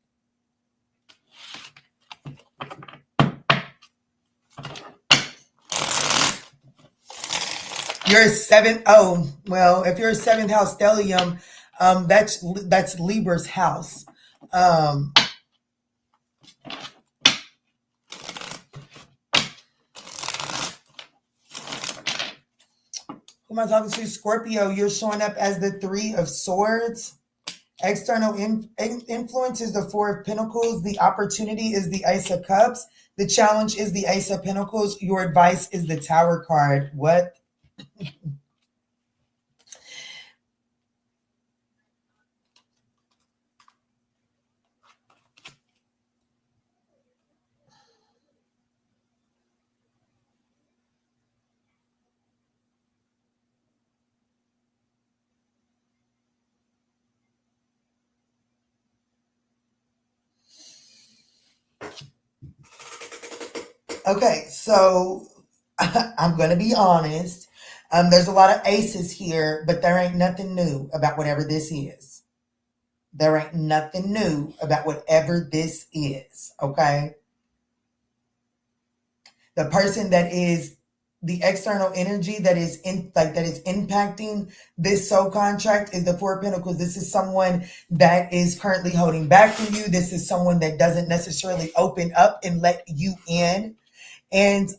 You're seventh. Oh, well, if you're a seventh house stellium, that's Libra's house. Who am I talking to? Scorpio, you're showing up as the 3 of Swords. External influence is the 4 of Pentacles. The opportunity is the Ace of Cups. The challenge is the Ace of Pentacles. Your advice is the Tower card. What? Okay, so I'm going to be honest. There's a lot of aces here, but there ain't nothing new about whatever this is. There ain't nothing new about whatever this is, okay? The person that is the external energy that is impacting this soul contract is the 4 of Pentacles. This is someone that is currently holding back from you. This is someone that doesn't necessarily open up and let you in. And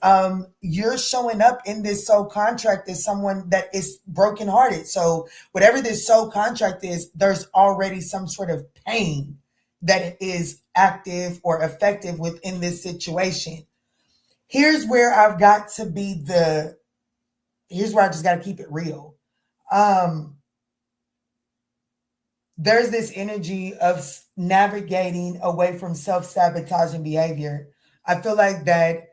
you're showing up in this soul contract as someone that is brokenhearted. So whatever this soul contract is, there's already some sort of pain that is active or effective within this situation. here's where I've got to be here's where I just got to keep it real. There's this energy of navigating away from self-sabotaging behavior. I feel like that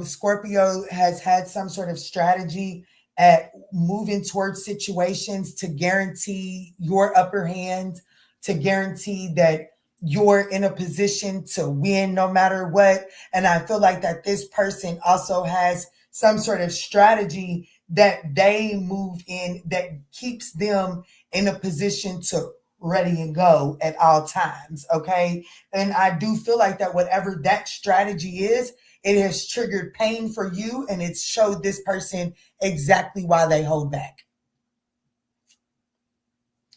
Scorpio has had some sort of strategy at moving towards situations to guarantee your upper hand, to guarantee that you're in a position to win no matter what. And I feel like that this person also has some sort of strategy that they move in that keeps them in a position to ready and go at all times. Okay. And I do feel like that whatever that strategy is, it has triggered pain for you, and it's showed this person exactly why they hold back.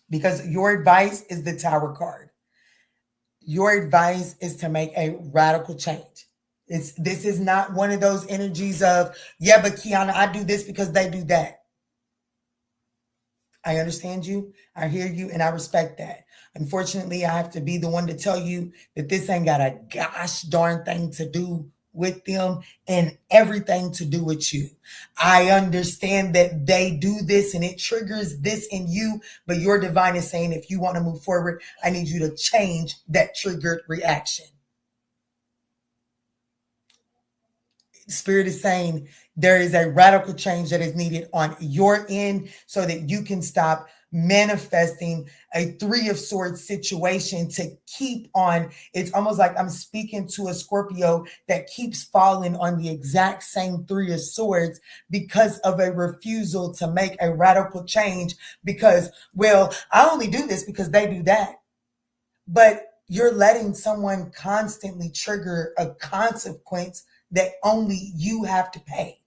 Because your advice is the Tower card. Your advice is to make a radical change. This is not one of those energies of, yeah, but Kiana, I do this because they do that. I understand you, I hear you, and I respect that. Unfortunately, I have to be the one to tell you that this ain't got a gosh darn thing to do with them and everything to do with you. I understand that they do this and it triggers this in you, but your divine is saying if you want to move forward, I need you to change that triggered reaction. Spirit is saying there is a radical change that is needed on your end so that you can stop manifesting a 3 of Swords situation to keep on. It's almost like I'm speaking to a Scorpio that keeps falling on the exact same 3 of Swords because of a refusal to make a radical change because, well, I only do this because they do that. But you're letting someone constantly trigger a consequence that only you have to pay.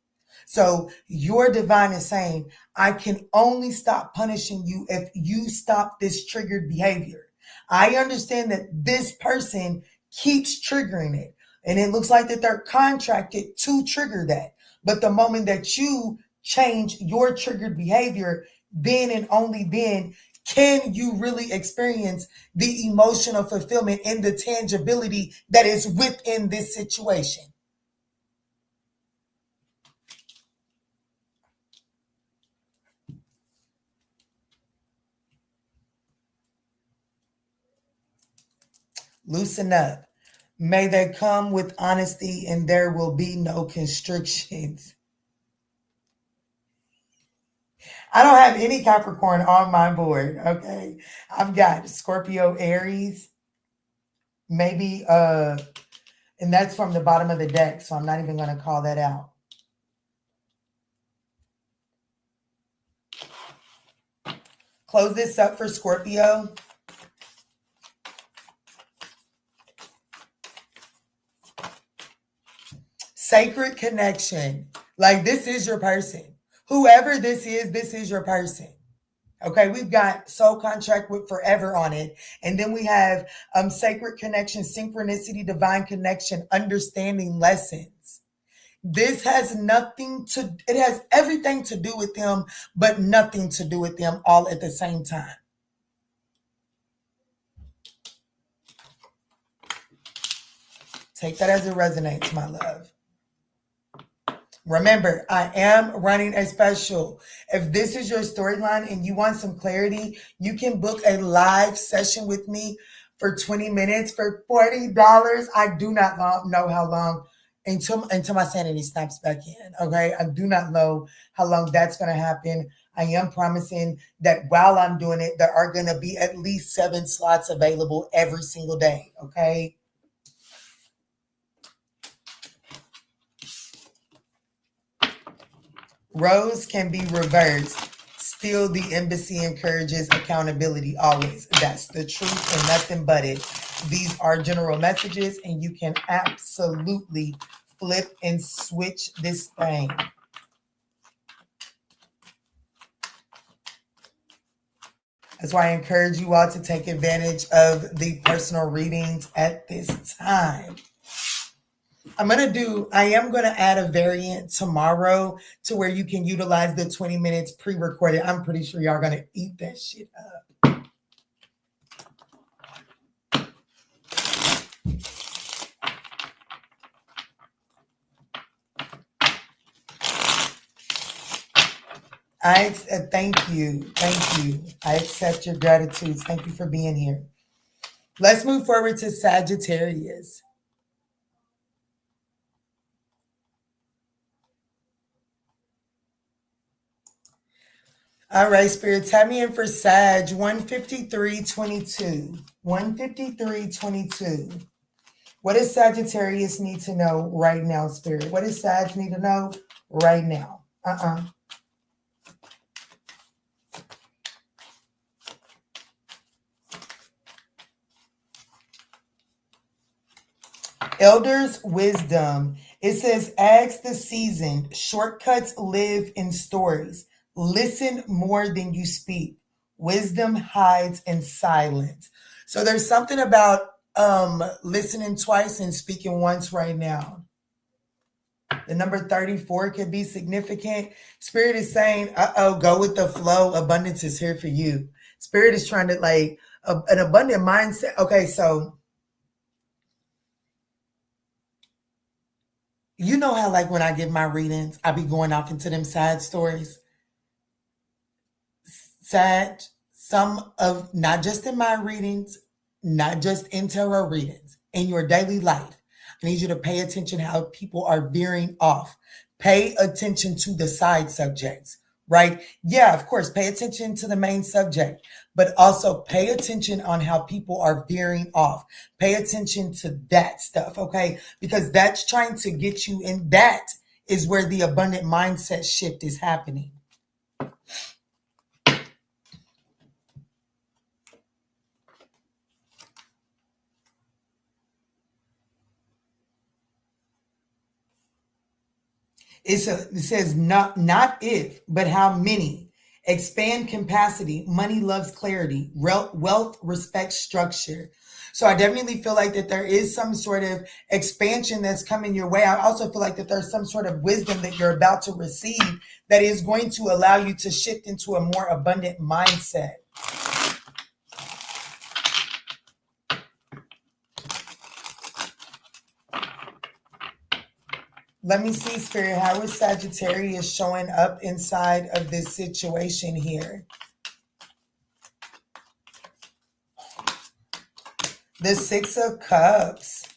So your divine is saying, I can only stop punishing you if you stop this triggered behavior. I understand that this person keeps triggering it, and it looks like that they're contracted to trigger that. But the moment that you change your triggered behavior, then and only then can you really experience the emotional fulfillment and the tangibility that is within this situation. Loosen up. May they come with honesty and there will be no constrictions. I don't have any Capricorn on my board, okay? I've got Scorpio, Aries, maybe, and that's from the bottom of the deck, so I'm not even going to call that out. Close this up for Scorpio. Sacred connection. Like, this is your person. Whoever this is your person. Okay, we've got soul contract with forever on it. And then we have sacred connection, synchronicity, divine connection, understanding lessons. This has it has everything to do with them, but nothing to do with them all at the same time. Take that as it resonates, my love. Remember, I am running a special. If this is your storyline and you want some clarity, you can book a live session with me for 20 minutes for $40. I do not know how long until my sanity snaps back in. Okay. I do not know how long that's going to happen. I am promising that while I'm doing it, there are going to be at least 7 slots available every single day. Okay. Roles can be reversed. Still, the embassy encourages accountability always. That's the truth and nothing but it. These are general messages, and you can absolutely flip and switch this thing. That's why I encourage you all to take advantage of the personal readings at this time. I am going to add a variant tomorrow to where you can utilize the 20 minutes pre-recorded. I'm pretty sure y'all going to eat that shit up. Thank you. Thank you. I accept your gratitude. Thank you for being here. Let's move forward to Sagittarius. All right, Spirit, tap me in for Sag 15322. 15322. What does Sagittarius need to know right now, Spirit? What does Sag need to know right now? Elder's wisdom. It says, ask the seasoned. Shortcuts live in stories. Listen more than you speak. Wisdom hides in silence. So there's something about listening twice and speaking once right now. The number 34 could be significant. Spirit is saying, go with the flow. Abundance is here for you. Spirit is trying to an abundant mindset. Okay, so you know how when I give my readings, I be going off into them sad stories. Sad, not just in my readings, not just in tarot readings, in your daily life. I need you to pay attention how people are veering off. Pay attention to the side subjects, right? Yeah, of course, pay attention to the main subject, but also pay attention on how people are veering off. Pay attention to that stuff, okay? Because that's trying to get you in. That is where the abundant mindset shift is happening. It says not if, but how many. Expand capacity. Money loves clarity. Wealth respects structure. So I definitely feel like that there is some sort of expansion that's coming your way. I also feel like that there's some sort of wisdom that you're about to receive that is going to allow you to shift into a more abundant mindset. Let me see, Spirit, how is Sagittarius showing up inside of this situation here? The Six of Cups.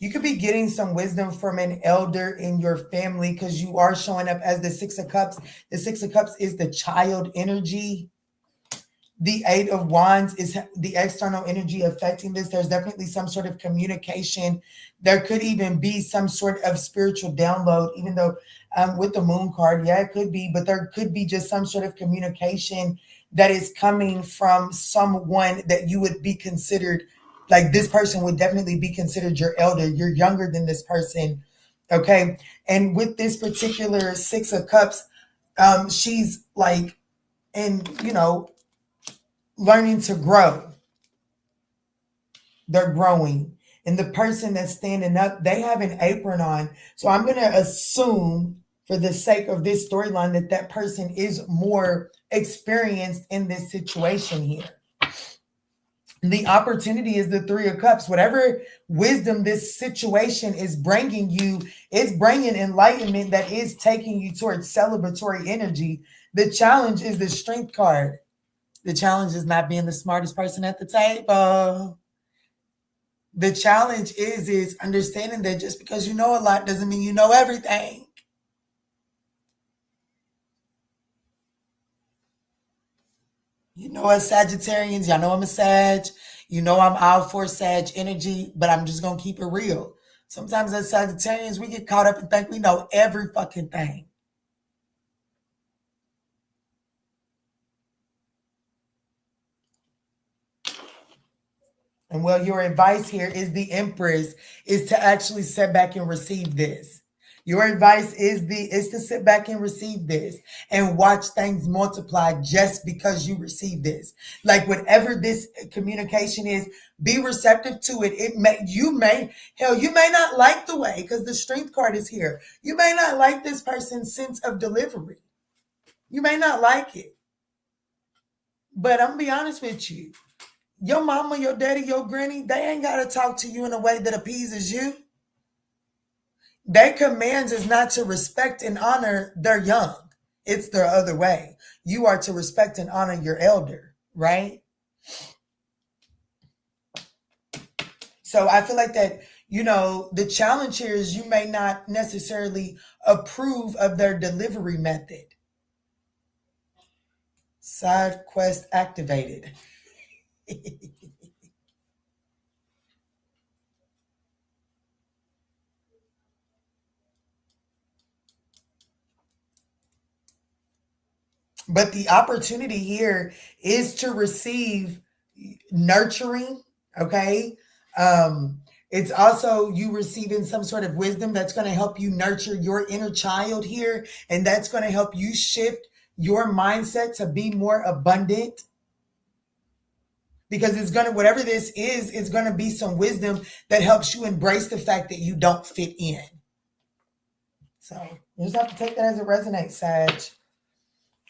You could be getting some wisdom from an elder in your family because you are showing up as the Six of Cups. The Six of Cups is the child energy. The Eight of Wands is the external energy affecting this. There's definitely some sort of communication. There could even be some sort of spiritual download, even though with the Moon card, yeah, it could be, but there could be just some sort of communication that is coming from someone that you would be considered, like this person would definitely be considered your elder. You're younger than this person, okay? And with this particular Six of Cups, she's learning to grow. They're growing. And the person that's standing up, they have an apron on. So I'm going to assume, for the sake of this storyline, that that person is more experienced in this situation here. The opportunity is the Three of Cups. Whatever wisdom this situation is bringing you, it's bringing enlightenment that is taking you towards celebratory energy. The challenge is the Strength card. The challenge is not being the smartest person at the table. The challenge is understanding that just because you know a lot doesn't mean you know everything. You know, as Sagittarians, y'all know I'm a Sag. You know I'm out for Sag energy, but I'm just going to keep it real. Sometimes as Sagittarians, we get caught up and think we know every fucking thing. And well, your advice here is the Empress is to actually sit back and receive this. Your advice is to sit back and receive this and watch things multiply just because you receive this. Like whatever this communication is, be receptive to it. You may not like the way, because the Strength card is here. You may not like this person's sense of delivery. You may not like it. But I'm gonna be honest with you. Your mama, your daddy, your granny, they ain't got to talk to you in a way that appeases you. Their commands is not to respect and honor their young. It's the other way. You are to respect and honor your elder, right? So I feel like that, the challenge here is you may not necessarily approve of their delivery method. Side quest activated. But the opportunity here is to receive nurturing, okay? It's also you receiving some sort of wisdom that's going to help you nurture your inner child here, and that's going to help you shift your mindset to be more abundant, because it's going to, whatever this is, it's going to be some wisdom that helps you embrace the fact that you don't fit in. So you just have to take that as it resonates, Sag.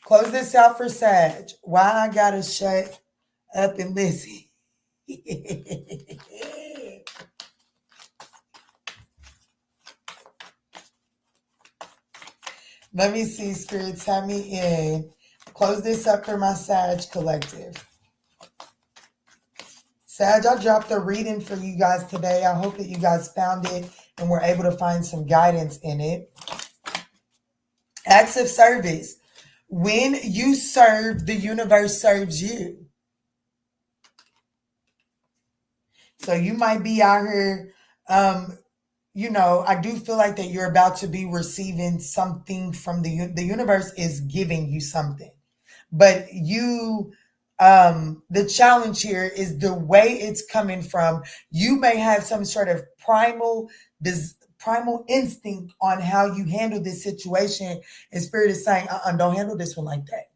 Close this out for Sag. Why I gotta shut up and listen. Let me see, spirits, have me in. Close this up for my Sag collective. Sag, I dropped a reading for you guys today. I hope that you guys found it and were able to find some guidance in it. Acts of service. When you serve, the universe serves you. So you might be out here, I do feel like that you're about to be receiving something from the universe is giving you something. But the challenge here is the way it's coming from. You may have some sort of primal instinct on how you handle this situation, and spirit is saying, don't handle this one like that.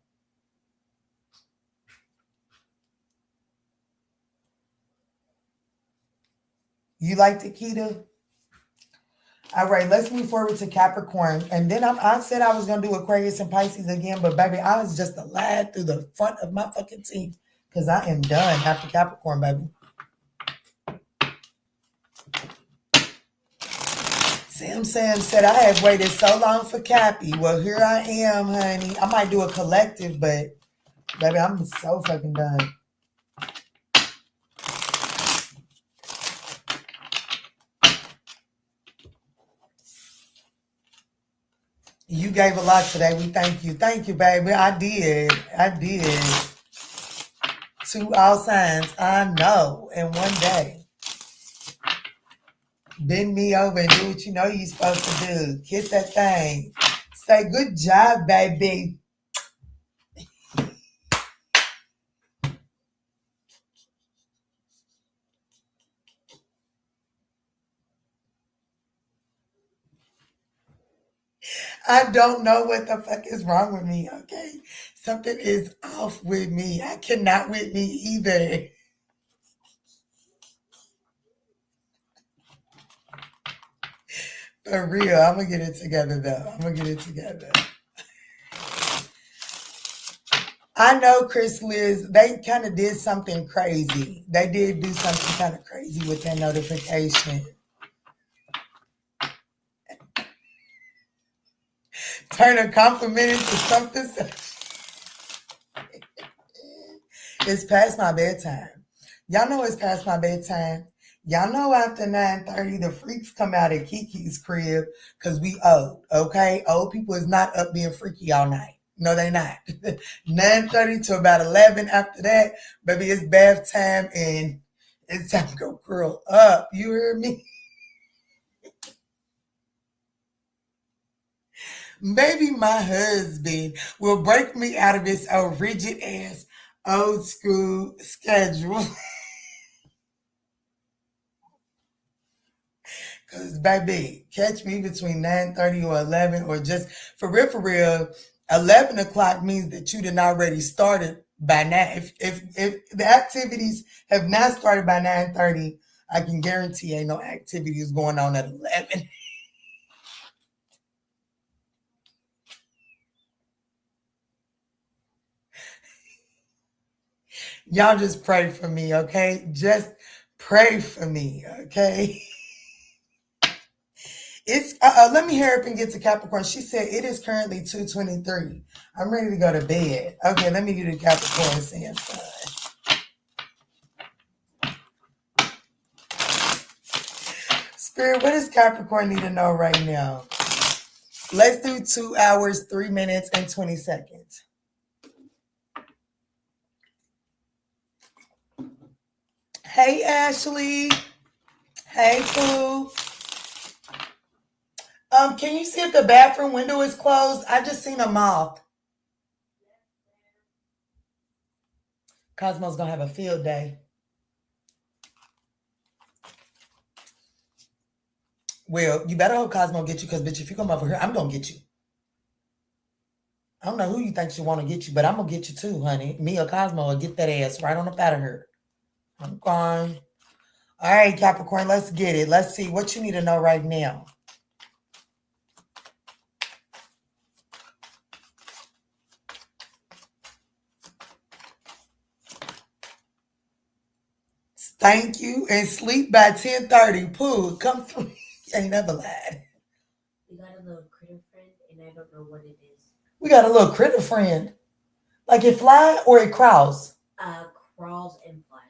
You like Takeda? All right, let's move forward to Capricorn. And then I said I was going to do Aquarius and Pisces again, but baby, I was just a lad through the front of my fucking teeth because I am done after Capricorn, baby. Sam said I have waited so long for Cappy. Well, here I am, honey. I might do a collective, but baby, I'm so fucking done. You gave a lot today. We thank you. Thank you, baby. I did. 2 all signs. I know. In one day. Bend me over and do what you know you're supposed to do. Kiss that thing. Say, good job, baby. I don't know what the fuck is wrong with me, okay? Something is off with me. I cannot with me either. For real, I'm going to get it together, though. I'm going to get it together. I know, Chris Liz, they kind of did something crazy. They did do something kind of crazy with that notification. Turn a compliment into something. It's past my bedtime. Y'all know it's past my bedtime. Y'all know after 9:30, the freaks come out at Kiki's crib because we old, okay? Old people is not up being freaky all night. No, they not. 9:30 to about 11 after that, baby, it's bath time and it's time to go curl up. You hear me? Maybe my husband will break me out of this old rigid ass old school schedule. Cause baby, catch me between 9:30 or 11, or just for real, 11 o'clock means that you done already started by now. If the activities have not started by 9:30, I can guarantee ain't no activities going on at 11. Y'all just pray for me, okay? Just pray for me, okay? It's let me hurry up and get to Capricorn. She said it is currently 2:23. I'm ready to go to bed. Okay, let me do the Capricorn saying sun. Spirit, what does Capricorn need to know right now? Let's do 2 hours, 3 minutes, and 20 seconds. Hey, Ashley. Hey, Pooh. Can you see if the bathroom window is closed? I just seen a moth. Cosmo's gonna have a field day. Well, you better hope Cosmo get you, because bitch, if you come over here, I'm gonna get you. I don't know who you think she want to get you, but I'm gonna get you too, honey. Me or Cosmo will get that ass right on up out of her. I'm gone. All right, Capricorn, let's get it. Let's see what you need to know right now. Thank you. And sleep by 10:30. Pooh, come through. Ain't never lied. We got a little critter friend, and I don't know what it is. We got a little critter friend. Like it fly or it crawls? Crawls and flies.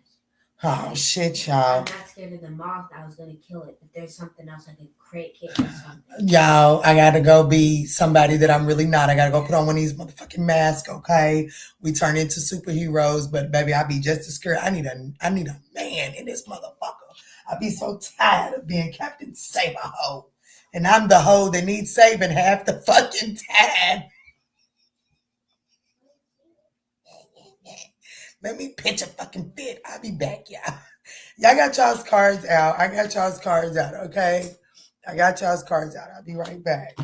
Oh, shit, I'm y'all. not scared of the moth. I was going to kill it, but there's something else like a crate kit or something. Y'all, I gotta go be somebody that I'm really not. I gotta go put on one of these motherfucking masks, okay? We turn into superheroes, but baby, I be just as scared. I need a man in this motherfucker. I be so tired of being Captain Save a Hoe. And I'm the hoe that needs saving half the fucking time. Let me pitch a fucking fit. I'll be back, y'all. Y'all got y'all's cards out. I got y'all's cards out, okay? I got y'all's cards out. I'll be right back.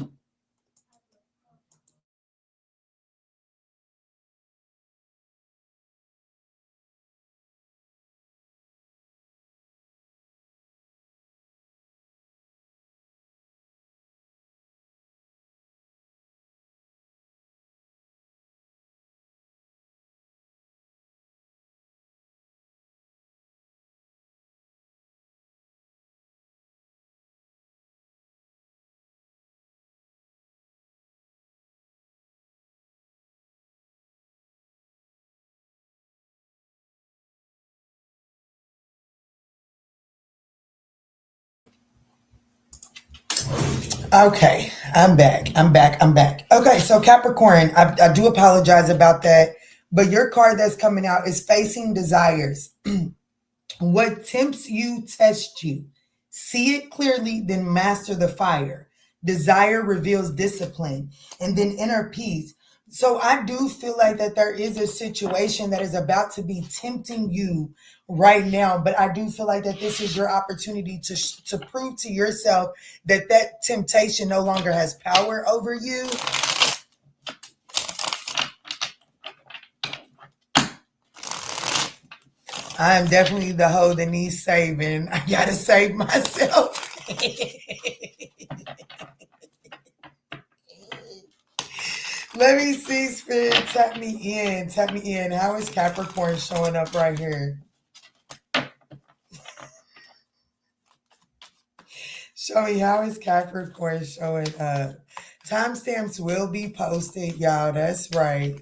Okay, I'm back. Okay, so Capricorn, I do apologize about that, but your card that's coming out is Facing Desires. What tempts you, tests you. See it clearly, then master the fire. Desire reveals discipline, and then inner peace. So I do feel like that there is a situation that is about to be tempting you right now, but I do feel like that this is your opportunity to prove to yourself that that temptation no longer has power over you. I am definitely the hoe that needs saving. I gotta save myself. Let me see, Spirit. Tap me in. How is Capricorn showing up right here? Show me, how is Capricorn showing up? Timestamps will be posted, y'all. That's right.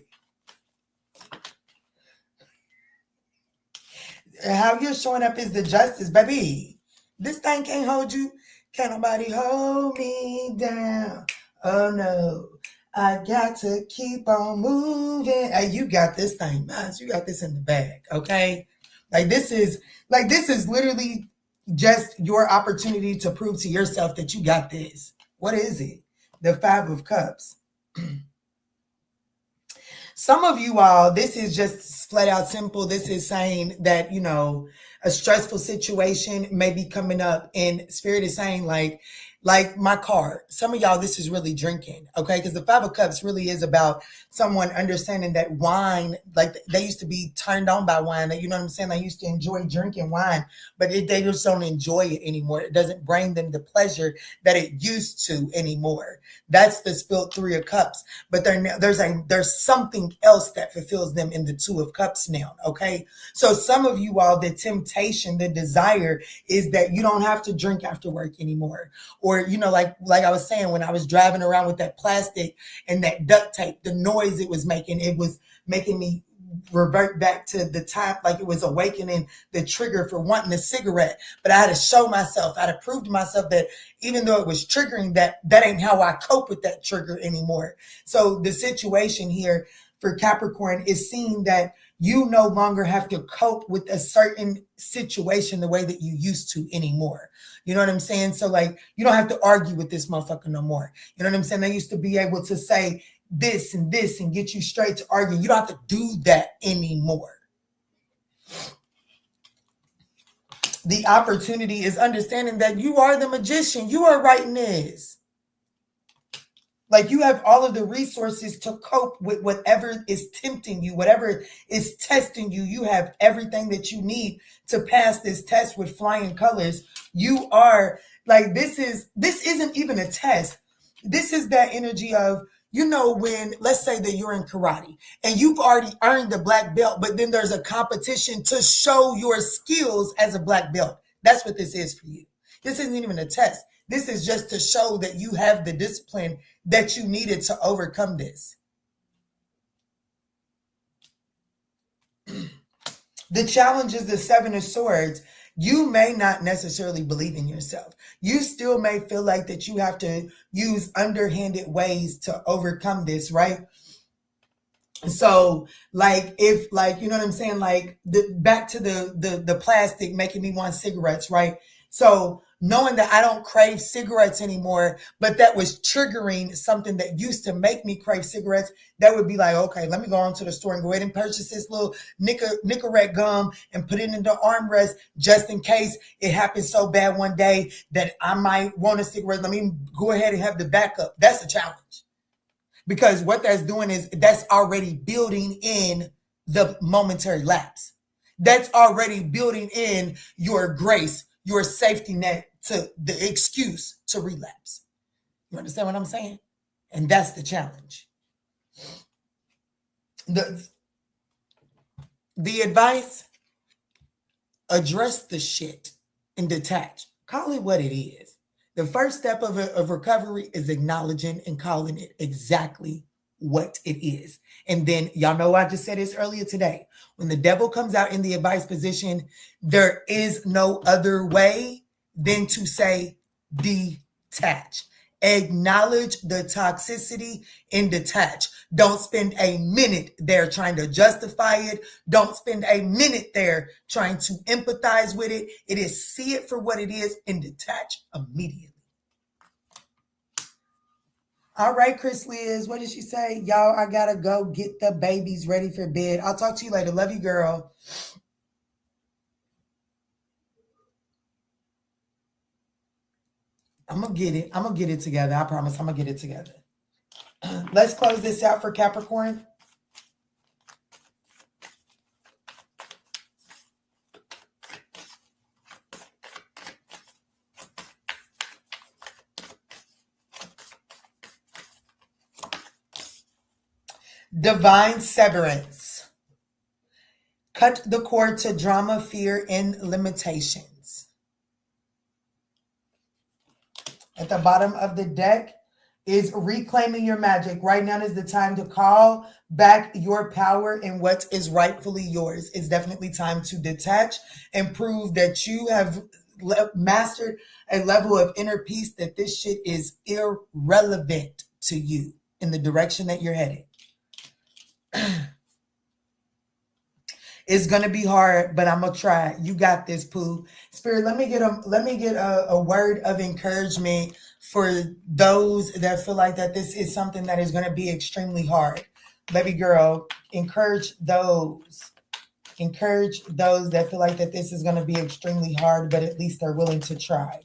How you're showing up is the justice, baby. This thing can't hold you. Can't nobody hold me down. Oh no. I got to keep on moving. Hey, you got this thing, man. You got this in the bag, okay? This is literally just your opportunity to prove to yourself that you got this. What is it? The Five of Cups. Some of you all, this is just flat out simple. This is saying that, a stressful situation may be coming up, and Spirit is saying like my card. Some of y'all, this is really drinking, okay? Because the Five of Cups really is about someone understanding that wine, like they used to be turned on by wine. That, you know what I'm saying? They used to enjoy drinking wine, but they just don't enjoy it anymore. It doesn't bring them the pleasure that it used to anymore. That's the spilled Three of Cups. But there's something else that fulfills them in the Two of Cups now, okay? So some of you all, the temptation, the desire is that you don't have to drink after work anymore, or, like I was saying, when I was driving around with that plastic and that duct tape, the noise it was making me revert back to the time, like it was awakening the trigger for wanting a cigarette. But I had to show myself, I had to prove to myself that even though it was triggering, that ain't how I cope with that trigger anymore. So the situation here for Capricorn is seeing that you no longer have to cope with a certain situation the way that you used to anymore. You know what I'm saying? So like, you don't have to argue with this motherfucker no more. You know what I'm saying? They used to be able to say this and get you straight to arguing. You don't have to do that anymore. The opportunity is understanding that you are the magician. You are writing this. Like, you have all of the resources to cope with whatever is tempting you, whatever is testing you. You have everything that you need to pass this test with flying colors. You are like, this isn't even a test. This is that energy of, when, let's say that you're in karate and you've already earned the black belt, but then there's a competition to show your skills as a black belt. That's what this is for you. This isn't even a test. This is just to show that you have the discipline that you needed to overcome this. The challenge is the Seven of Swords. You may not necessarily believe in yourself. You still may feel like that you have to use underhanded ways to overcome this, right? So like, if like, you know what I'm saying? Like back to the plastic making me want cigarettes, right? So knowing that I don't crave cigarettes anymore, but that was triggering something that used to make me crave cigarettes, that would be like, okay, let me go on to the store and go ahead and purchase this little Nicorette gum and put it in the armrest just in case it happens so bad one day that I might want a cigarette. Let me go ahead and have the backup. That's a challenge. Because what that's doing is that's already building in the momentary lapse. That's already building in your grace, your safety net, to the excuse to relapse. You understand what I'm saying? And that's the challenge. The advice, address the shit and detach. Call it what it is. The first step of recovery is acknowledging and calling it exactly what it is. And then, y'all know I just said this earlier today. When the devil comes out in the advice position, there is no other way than to say detach. Acknowledge the toxicity and detach. Don't spend a minute there trying to justify it. Don't spend a minute there trying to empathize with it. It is see it for what it is and detach immediately. All right, Chris Liz, what did she say? Y'all, I gotta go get the babies ready for bed. I'll talk to you later. Love you, girl. I'm gonna get it. I'm gonna get it together. I promise I'm gonna get it together. Let's close this out for Capricorn. Divine severance. Cut the cord to drama, fear, and limitations. At the bottom of the deck is reclaiming your magic. Right now is the time to call back your power and what is rightfully yours. It's definitely time to detach and prove that you have mastered a level of inner peace, that this shit is irrelevant to you in the direction that you're headed. It's gonna be hard, but I'm gonna try. You got this, Pooh. Spirit, let me get a word of encouragement for those that feel like that this is something that is gonna be extremely hard. Baby girl, encourage those that feel like that this is gonna be extremely hard, but at least they're willing to try.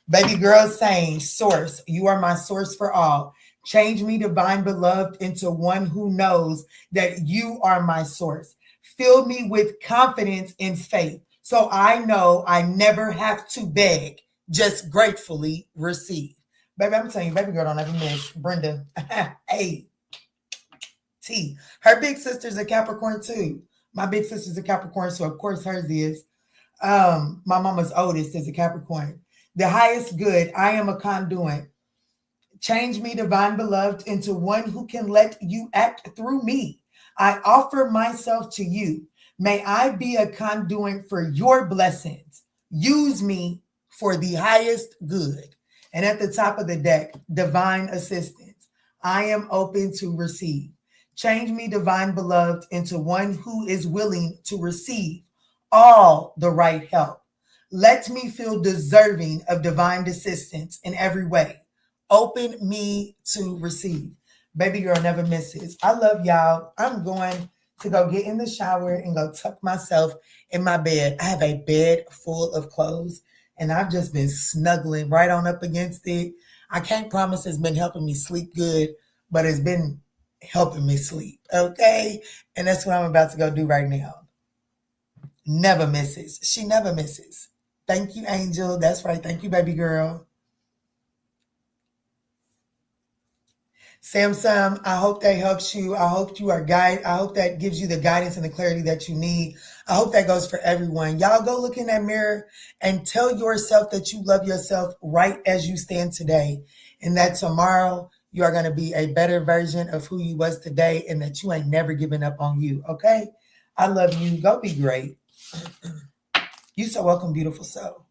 Baby girl saying, source, you are my source for all. Change me, divine beloved, into one who knows that you are my source. Fill me with confidence and faith, so I know I never have to beg, just gratefully receive. Baby, I'm telling you, baby girl don't ever miss. Brenda, A. T. Her big sister's a Capricorn too. My big sister's a Capricorn, so of course hers is. My mama's oldest is a Capricorn. The highest good. I am a conduit. Change me, divine beloved, into one who can let you act through me. I offer myself to you. May I be a conduit for your blessings. Use me for the highest good. And at the top of the deck, divine assistance. I am open to receive. Change me, divine beloved, into one who is willing to receive all the right help. Let me feel deserving of divine assistance in every way. Open me to receive. Baby girl never misses. I love y'all. I'm going to go get in the shower and go tuck myself in my bed. I have a bed full of clothes and I've just been snuggling right on up against it. I can't promise it's been helping me sleep good, but it's been helping me sleep. Okay. And that's what I'm about to go do right now. Never misses. She never misses. Thank you, Angel. That's right. Thank you, baby girl. Sam, I hope that helps you. I hope you are guide. I hope that gives you the guidance and the clarity that you need. I hope that goes for everyone. Y'all go look in that mirror and tell yourself that you love yourself right as you stand today, and that tomorrow you are going to be a better version of who you was today, and that you ain't never giving up on you. Okay? I love you. Go be great. You so welcome, beautiful soul.